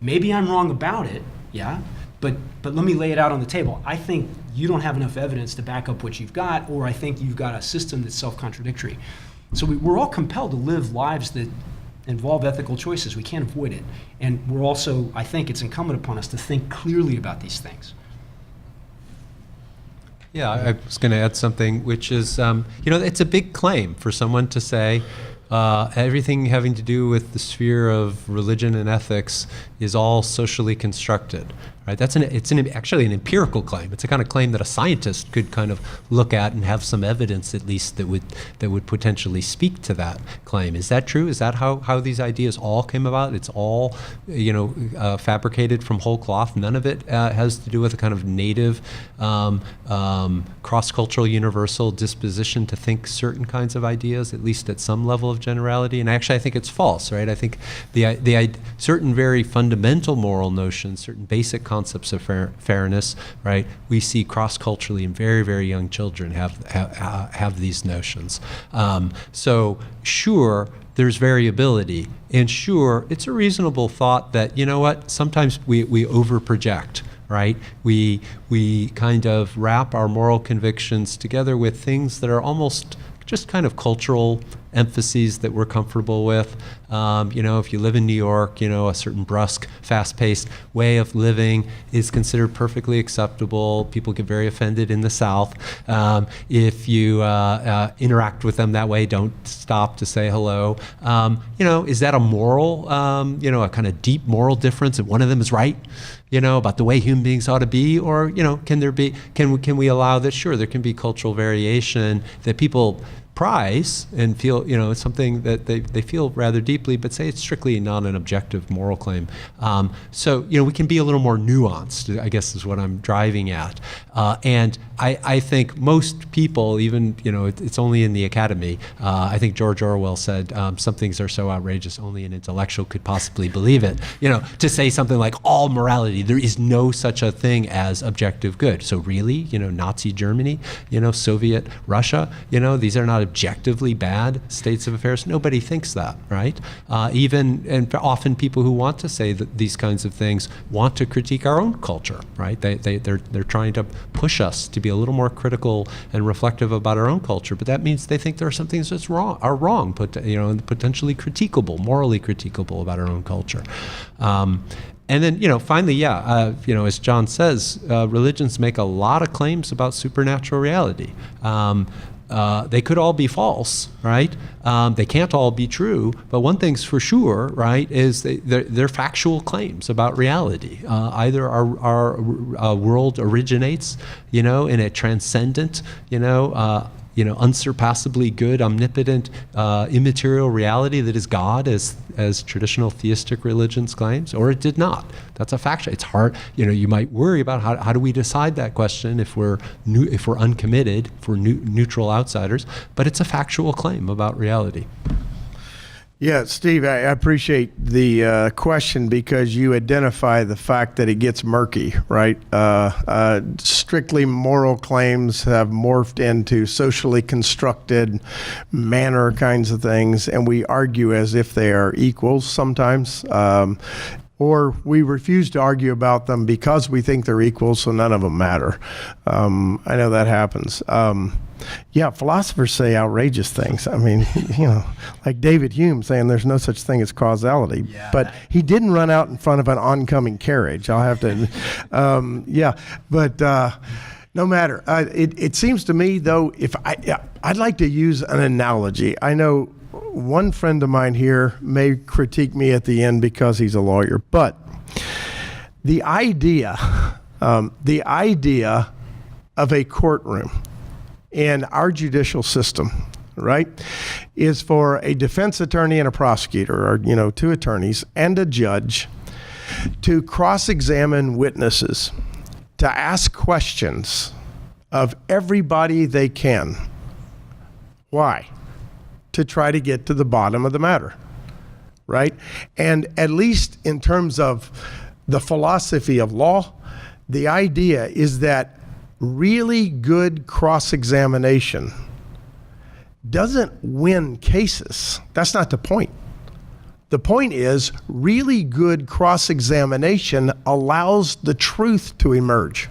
Maybe I'm wrong about it, yeah, but let me lay it out on the table. I think you don't have enough evidence to back up what you've got, or I think you've got a system that's self-contradictory. So we're all compelled to live lives that involve ethical choices. We can't avoid it. And we're also, I think it's incumbent upon us to think clearly about these things. Yeah, I was going to add something, which is, it's a big claim for someone to say, everything having to do with the sphere of religion and ethics is all socially constructed, right? It's actually an empirical claim. It's a kind of claim that a scientist could kind of look at and have some evidence, at least, that would potentially speak to that claim. Is that true? Is that how these ideas all came about? It's all, fabricated from whole cloth. None of it has to do with a kind of native, cross-cultural, universal disposition to think certain kinds of ideas, at least at some level of generality. And actually, I think it's false, right? I think the certain very fundamental moral notions, certain basic concepts of fairness, right? We see cross-culturally in very, very young children have these notions. So sure, there's variability, and sure, it's a reasonable thought that, sometimes we overproject. Right? We kind of wrap our moral convictions together with things that are almost just kind of cultural emphases that we're comfortable with. If you live in New York, a certain brusque, fast-paced way of living is considered perfectly acceptable. People get very offended in the South. If you interact with them that way, don't stop to say hello. Is that a moral, a kind of deep moral difference and one of them is right? About the way human beings ought to be, or can we allow that? Sure, there can be cultural variation that people prize and feel, it's something that they feel rather deeply, but say it's strictly not an objective moral claim. So we can be a little more nuanced, I guess is what I'm driving at. And I think most people, even, it's only in the academy. I think George Orwell said, some things are so outrageous only an intellectual could possibly believe it. To say something like all morality, there is no such a thing as objective good. So really, Nazi Germany, Soviet Russia, these are not objectively bad states of affairs? Nobody thinks that, right? And often people who want to say that these kinds of things want to critique our own culture, right? They're trying to push us to be a little more critical and reflective about our own culture, but that means they think there are some things that are wrong, potentially critiquable, morally critiquable about our own culture. And then, finally, as John says, religions make a lot of claims about supernatural reality. They could all be false, right? They can't all be true, but one thing's for sure, right, is they're factual claims about reality. Either our world originates, in a transcendent, unsurpassably good, omnipotent, immaterial reality that is God, as traditional theistic religions claims, or it did not. That's a fact. It's hard. You might worry about how do we decide that question if we're uncommitted, if we're neutral outsiders, but it's a factual claim about reality. Yeah, Steve, I appreciate the question because you identify the fact that it gets murky, right? Strictly moral claims have morphed into socially constructed manner kinds of things, and we argue as if they are equals sometimes. Or we refuse to argue about them because we think they're equal, so none of them matter. I know that happens. Philosophers say outrageous things. I mean, like David Hume saying there's no such thing as causality. Yeah. But he didn't run out in front of an oncoming carriage. I'll have to, no matter. It seems to me, though, I'd like to use an analogy. I know one friend of mine here may critique me at the end because he's a lawyer, but the idea of a courtroom in our judicial system, right, is for a defense attorney and a prosecutor, or two attorneys and a judge, to cross-examine witnesses, to ask questions of everybody they can. Why? To try to get to the bottom of the matter, right? And at least in terms of the philosophy of law, the idea is that really good cross-examination doesn't win cases. That's not the point. The point is really good cross-examination allows the truth to emerge.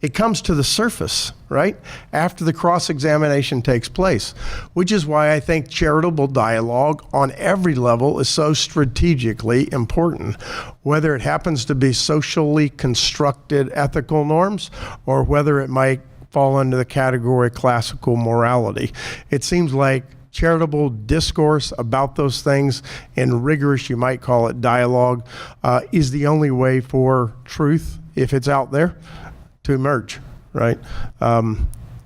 It comes to the surface, right, after the cross-examination takes place, which is why I think charitable dialogue on every level is so strategically important, whether it happens to be socially constructed ethical norms or whether it might fall under the category of classical morality. It seems like charitable discourse about those things in rigorous, you might call it dialogue, is the only way for truth, if it's out there, to emerge, right?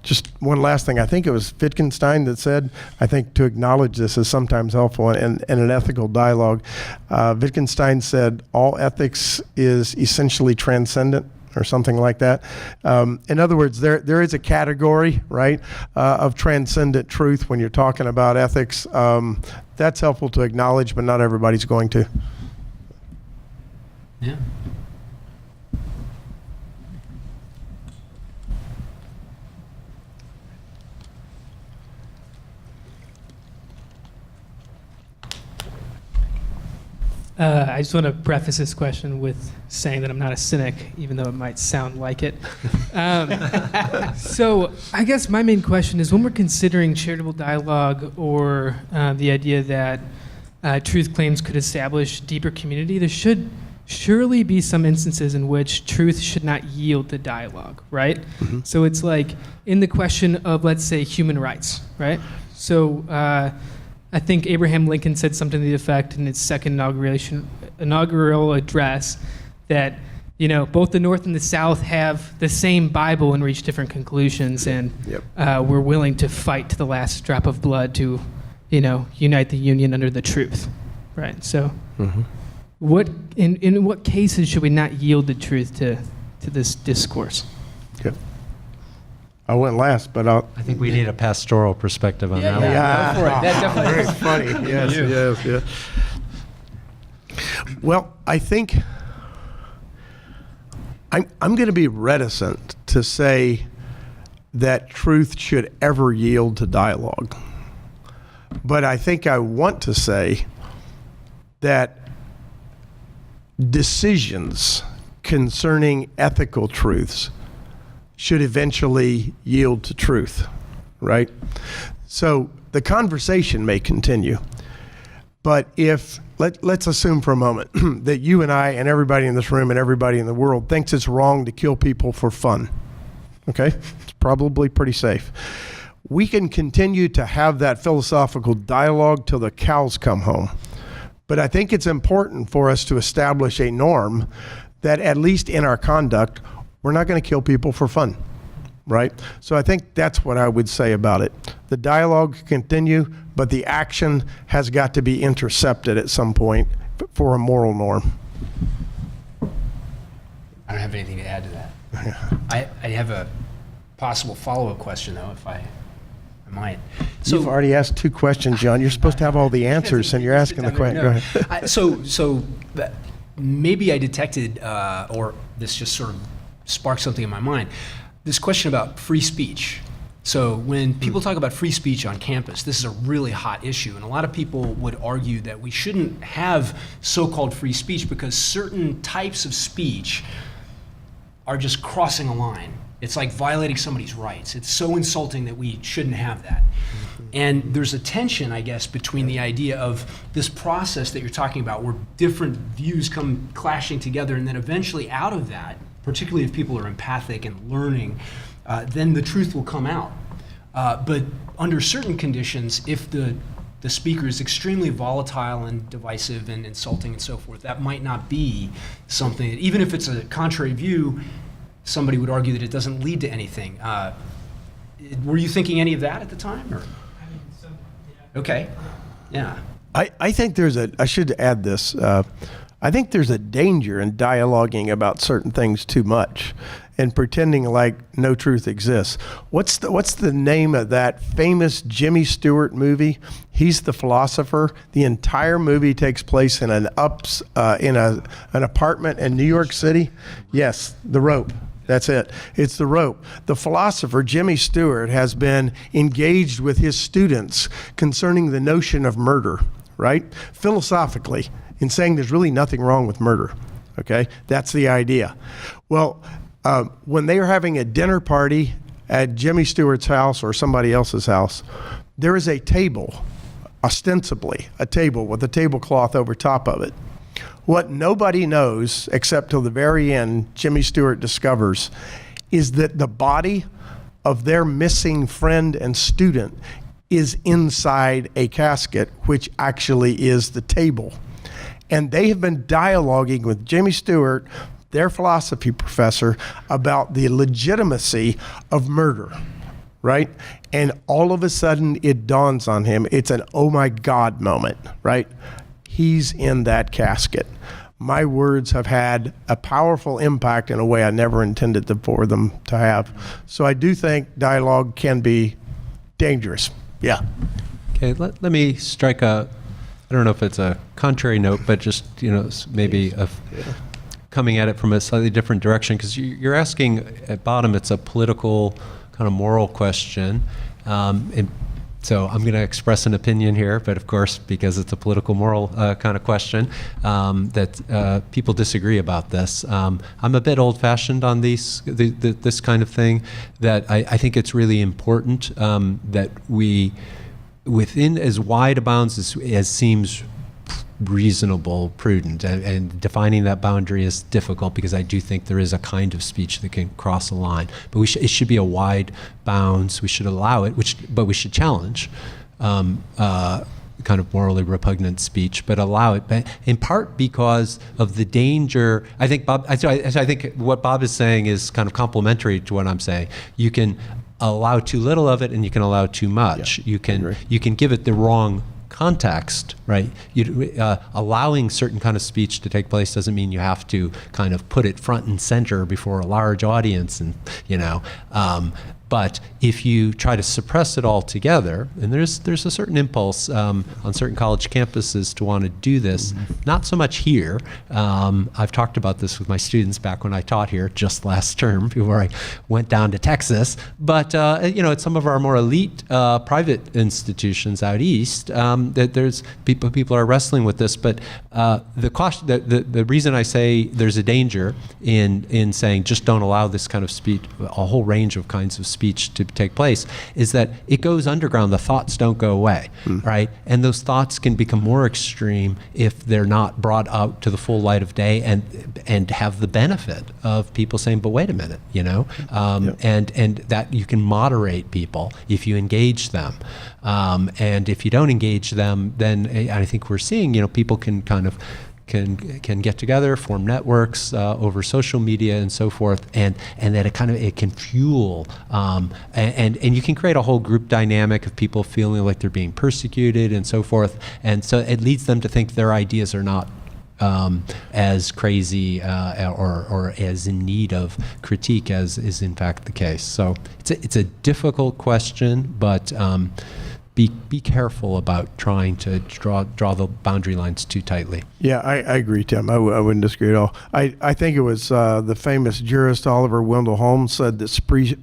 Just one last thing. I think it was Wittgenstein that said, I think to acknowledge this is sometimes helpful in an ethical dialogue. Wittgenstein said, all ethics is essentially transcendent, or something like that. In other words, there is a category, right, of transcendent truth when you're talking about ethics. That's helpful to acknowledge, but not everybody's going to. Yeah. I just want to preface this question with saying that I'm not a cynic, even though it might sound like it. So I guess my main question is when we're considering charitable dialogue or the idea that truth claims could establish deeper community, there should surely be some instances in which truth should not yield to dialogue, right? Mm-hmm. So it's like in the question of, let's say, human rights, right? So I think Abraham Lincoln said something to the effect in his second inaugural address that, both the North and the South have the same Bible and reach different conclusions, and we're willing to fight to the last drop of blood to, unite the Union under the truth, right? So, what in what cases should we not yield the truth to this discourse? Okay. I went last, but I think we need a pastoral perspective on that one. Yeah, go for it. That definitely very funny. Yes. Well, I think I'm going to be reticent to say that truth should ever yield to dialogue. But I think I want to say that decisions concerning ethical truths should eventually yield to truth, right? So the conversation may continue, but if, let's assume for a moment that you and I and everybody in this room and everybody in the world thinks it's wrong to kill people for fun, okay? It's probably pretty safe. We can continue to have that philosophical dialogue till the cows come home. But I think it's important for us to establish a norm that, at least in our conduct, we're not going to kill people for fun, right? So I think that's what I would say about it. The dialogue can continue, but the action has got to be intercepted at some point for a moral norm. I don't have anything to add to that. I have a possible follow-up question, though, if I might. You've already asked 2 questions, John. You're supposed to have all the answers, and you're asking the question. Go ahead. So maybe I detected, or this just sort of sparked something in my mind, this question about free speech. So when people talk about free speech on campus, this is a really hot issue, and a lot of people would argue that we shouldn't have so-called free speech because certain types of speech are just crossing a line. It's like violating somebody's rights. It's so insulting that we shouldn't have that. And there's a tension, I guess, between the idea of this process that you're talking about where different views come clashing together, and then eventually out of that, particularly if people are empathic and learning, then the truth will come out. But under certain conditions, if the speaker is extremely volatile and divisive and insulting and so forth, that might not be something that, even if it's a contrary view, somebody would argue that it doesn't lead to anything. Were you thinking any of that at the time? Or? Okay, yeah. I think I should add this, I think there's a danger in dialoguing about certain things too much and pretending like no truth exists. What's the name of that famous Jimmy Stewart movie? He's the philosopher. The entire movie takes place in an apartment in New York City. Yes, The Rope. That's it. It's The Rope. The philosopher, Jimmy Stewart, has been engaged with his students concerning the notion of murder, right? Philosophically, in saying there's really nothing wrong with murder, okay? That's the idea. Well, when they are having a dinner party at Jimmy Stewart's house or somebody else's house, there is a table, ostensibly a table with a tablecloth over top of it. What nobody knows, except till the very end, Jimmy Stewart discovers, is that the body of their missing friend and student is inside a casket, which actually is the table. And they have been dialoguing with Jimmy Stewart, their philosophy professor, about the legitimacy of murder, right? And all of a sudden it dawns on him, it's an oh my God moment, right? He's in that casket. My words have had a powerful impact in a way I never intended for them to have. So I do think dialogue can be dangerous. Yeah. Okay, let me strike I don't know if it's a contrary note, but just, maybe coming at it from a slightly different direction, because you're asking at bottom, it's a political kind of moral question. So I'm going to express an opinion here, but of course, because it's a political moral kind of question, that people disagree about this. I'm a bit old-fashioned on this kind of thing, that I think it's really important that we, within as wide a bounds as seems reasonable, prudent, and defining that boundary is difficult, because I do think there is a kind of speech that can cross a line. But it should be a wide bounds. We should allow it, but we should challenge kind of morally repugnant speech, but allow it. But in part because of the danger. I think I think what Bob is saying is kind of complementary to what I'm saying. You can allow too little of it, and you can allow too much. Yeah, you can give it the wrong context, right? Allowing certain kind of speech to take place doesn't mean you have to kind of put it front and center before a large audience, and But if you try to suppress it altogether, and there's a certain impulse on certain college campuses to want to do this, not so much here. I've talked about this with my students back when I taught here just last term before I went down to Texas. But at some of our more elite private institutions out east, that there's people are wrestling with this. But the reason I say there's a danger in saying just don't allow this kind of speech, a whole range of kinds of speech to take place, is that it goes underground. The thoughts don't go away, right? And those thoughts can become more extreme if they're not brought out to the full light of day and have the benefit of people saying, but wait a minute, and that you can moderate people if you engage them. And if you don't engage them, then I think we're seeing, people can kind of can get together, form networks over social media and so forth, and that it can fuel and you can create a whole group dynamic of people feeling like they're being persecuted and so forth, and so it leads them to think their ideas are not as crazy or as in need of critique as is in fact the case. So it's a difficult question, but be careful about trying to draw the boundary lines too tightly. Yeah, I agree, Tim. I wouldn't disagree at all. I think it was the famous jurist Oliver Wendell Holmes said that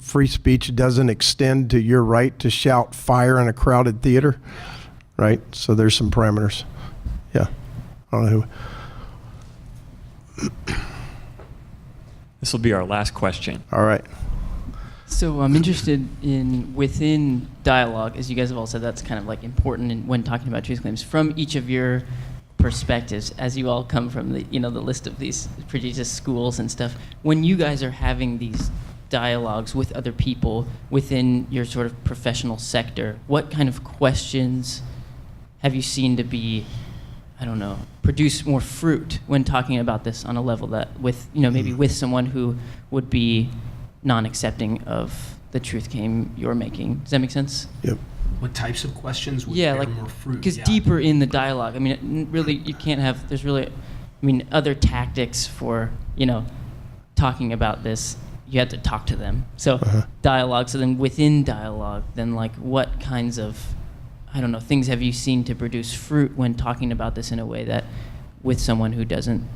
free speech doesn't extend to your right to shout fire in a crowded theater, right? So there's some parameters. Yeah, I don't know who. This will be our last question. All right. So I'm interested in, within dialogue, as you guys have all said, that's kind of like important when talking about truth claims, from each of your perspectives, as you all come from the list of these prestigious schools and stuff. When you guys are having these dialogues with other people within your sort of professional sector, what kind of questions have you seen to be, produce more fruit when talking about this on a level that with, maybe with someone who would be non-accepting of the truth claim you're making? Does that make sense? Yep. What types of questions would bear more fruit? Because deeper in the dialogue, really, you can't have, there's really, other tactics for, talking about this. You have to talk to them. So dialogue, so then within dialogue, then what kinds of, things have you seen to produce fruit when talking about this in a way that with someone who doesn't,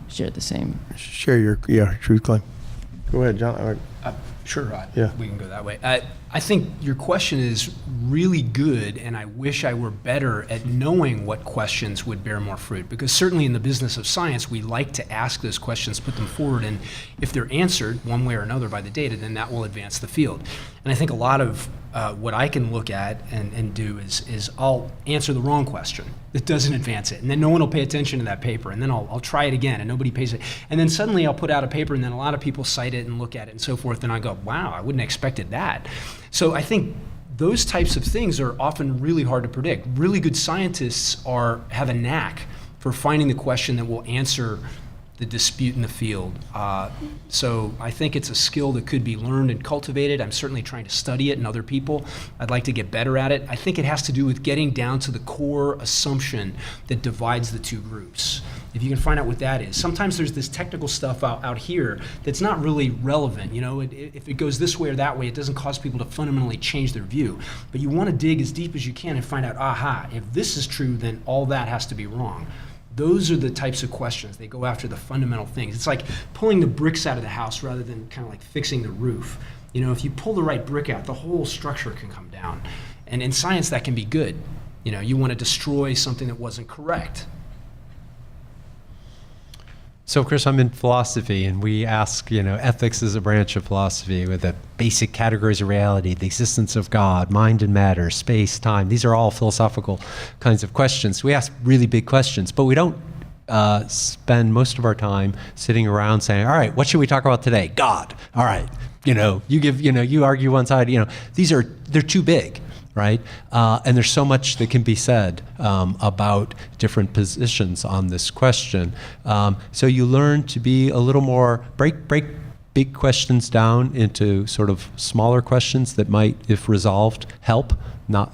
share the same? Share your truth claim. Go ahead, John. Sure, Yeah. we can go that way. I think your question is really good, and I wish I were better at knowing what questions would bear more fruit, because certainly in the business of science, we like to ask those questions, put them forward, and if they're answered one way or another by the data, then that will advance the field. And I think a lot of what I can look at and do is I'll answer the wrong question that doesn't advance it, and then no one will pay attention to that paper, and then I'll try it again, and nobody pays it, and then suddenly I'll put out a paper, and then a lot of people cite it and look at it and so forth, and I go, wow, I wouldn't have expected that. So I think those types of things are often really hard to predict. Really good scientists have a knack for finding the question that will answer the dispute in the field. So I think it's a skill that could be learned and cultivated. I'm certainly trying to study it in other people. I'd like to get better at it. I think it has to do with getting down to the core assumption that divides the two groups. If you can find out what that is. Sometimes there's this technical stuff out here that's not really relevant. If it goes this way or that way, it doesn't cause people to fundamentally change their view. But you want to dig as deep as you can and find out, aha, if this is true, then all that has to be wrong. Those are the types of questions. They go after the fundamental things. It's like pulling the bricks out of the house rather than kind of like fixing the roof. If you pull the right brick out, the whole structure can come down. And in science, that can be good. You want to destroy something that wasn't correct. So, Chris, I'm in philosophy, and we ask, ethics is a branch of philosophy with the basic categories of reality, the existence of God, mind and matter, space, time. These are all philosophical kinds of questions. We ask really big questions, but we don't spend most of our time sitting around saying, all right, what should we talk about today? God. All right. You argue one side, they're too big. Right? And there's so much that can be said about different positions on this question. So you learn to be a little more, break big questions down into sort of smaller questions that might, if resolved, help not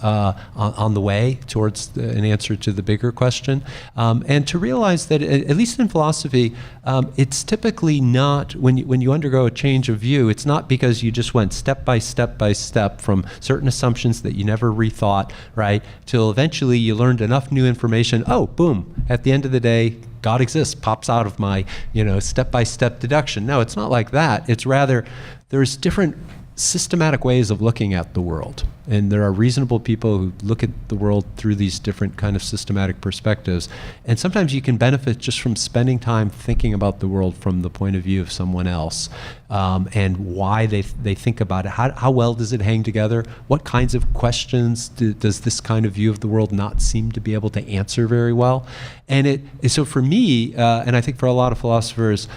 on the way towards an answer to the bigger question, and to realize that at least in philosophy, it's typically not when you undergo a change of view. It's not because you just went step by step from certain assumptions that you never rethought, right, till eventually you learned enough new information. Oh, boom! At the end of the day, God exists, pops out of my, step-by-step deduction. No, it's not like that. It's rather, there's different systematic ways of looking at the world. And there are reasonable people who look at the world through these different kind of systematic perspectives. And sometimes you can benefit just from spending time thinking about the world from the point of view of someone else, and why they think about it. How well does it hang together? What kinds of questions does this kind of view of the world not seem to be able to answer very well? And so for me, and I think for a lot of philosophers,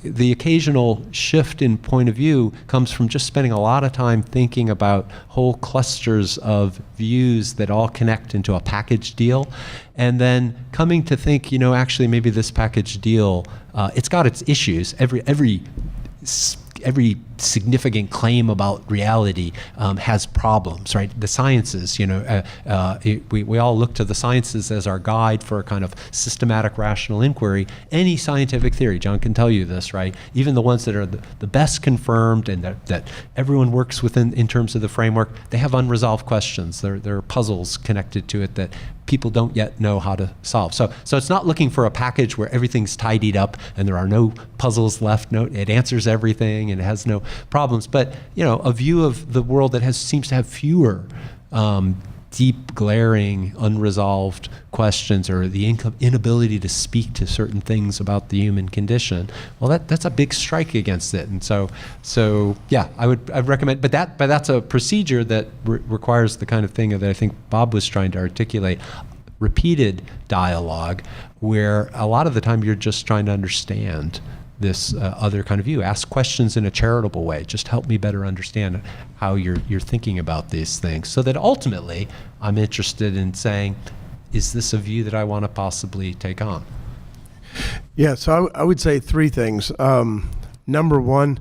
the occasional shift in point of view comes from just spending a lot of time thinking about whole clusters of views that all connect into a package deal, and then coming to think, actually maybe this package deal, it's got its issues. Every significant claim about reality has problems, right? The sciences, we all look to the sciences as our guide for a kind of systematic rational inquiry. Any scientific theory, John can tell you this, right? Even the ones that are the best confirmed and that everyone works within in terms of the framework, they have unresolved questions. There are puzzles connected to it that people don't yet know how to solve. So it's not looking for a package where everything's tidied up and there are no puzzles left. No, it answers everything and it has no problems. But a view of the world that seems to have fewer deep, glaring, unresolved questions, or the inability to speak to certain things about the human condition. Well, that's a big strike against it. And so yeah, I'd recommend. But that's a procedure that requires the kind of thing that I think Bob was trying to articulate: repeated dialogue, where a lot of the time you're just trying to understand this other kind of view. Ask questions in a charitable way. Just help me better understand how you're thinking about these things, so that ultimately I'm interested in saying, is this a view that I want to possibly take on? Yeah, so I would say three things. Number one,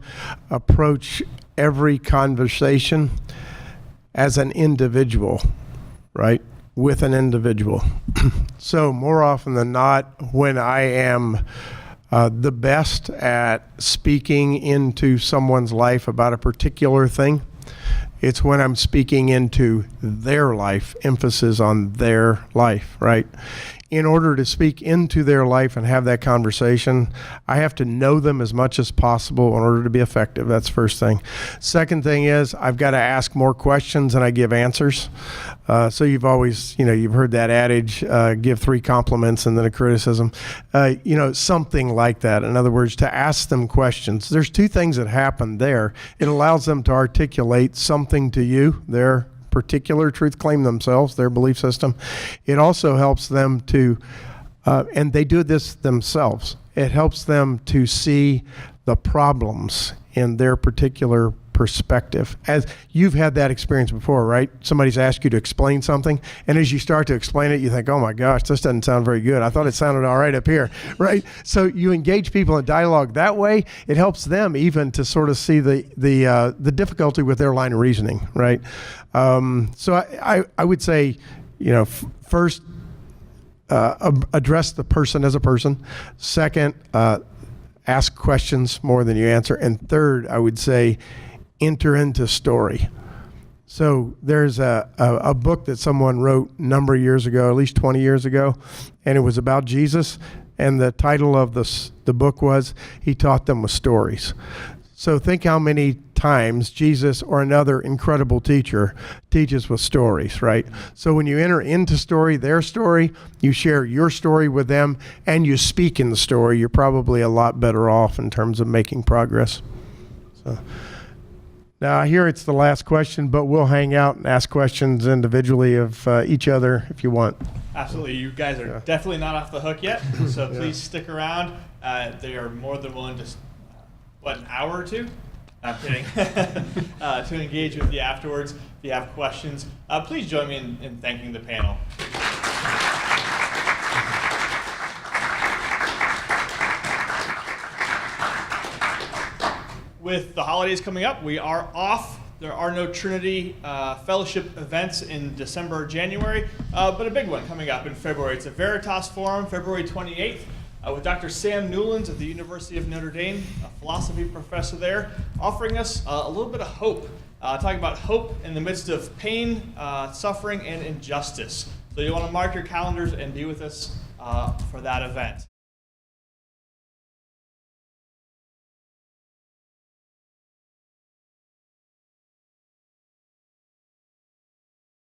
approach every conversation as an individual, right? With an individual. So more often than not, when I am the best at speaking into someone's life about a particular thing, it's when I'm speaking into their life, emphasis on their life, right? In order to speak into their life and have that conversation, I have to know them as much as possible in order to be effective. That's the first thing. Second thing is I've got to ask more questions than I give answers. So you've always, you've heard that adage, give 3 compliments and then a criticism, something like that. In other words, to ask them questions. There's 2 things that happen there. It allows them to articulate something to you, their particular truth claim themselves, their belief system. It also helps them to, and they do this themselves, it helps them to see the problems in their particular perspective. As you've had that experience before, right? Somebody's asked you to explain something, and as you start to explain it, you think, oh my gosh, this doesn't sound very good. I thought it sounded all right up here, right? So you engage people in dialogue that way. It helps them even to sort of see the difficulty with their line of reasoning, right? So I would say, first, address the person as a person. Second, ask questions more than you answer. And third, I would say, enter into story. So there's a book that someone wrote a number of years ago, at least 20 years ago, and it was about Jesus. And the title of the book was, He Taught Them with Stories. So think how many times Jesus or another incredible teacher teaches with stories, right? So when you enter into their story, you share your story with them, and you speak in the story, you're probably a lot better off in terms of making progress. So now here it's the last question, but we'll hang out and ask questions individually of each other if you want. Absolutely. You guys are definitely not off the hook yet, so please stick around. They are more than willing to, an hour or 2? I'm kidding. To engage with you afterwards. If you have questions, please join me in thanking the panel. With the holidays coming up, we are off There are no Trinity Fellowship events in December or January, but a big one coming up in February. It's a Veritas Forum, February 28th, with Dr. Sam Newlands of the University of Notre Dame, a philosophy professor there, offering us a little bit of hope, talking about hope in the midst of pain, suffering, and injustice. So you want to mark your calendars and be with us for that event.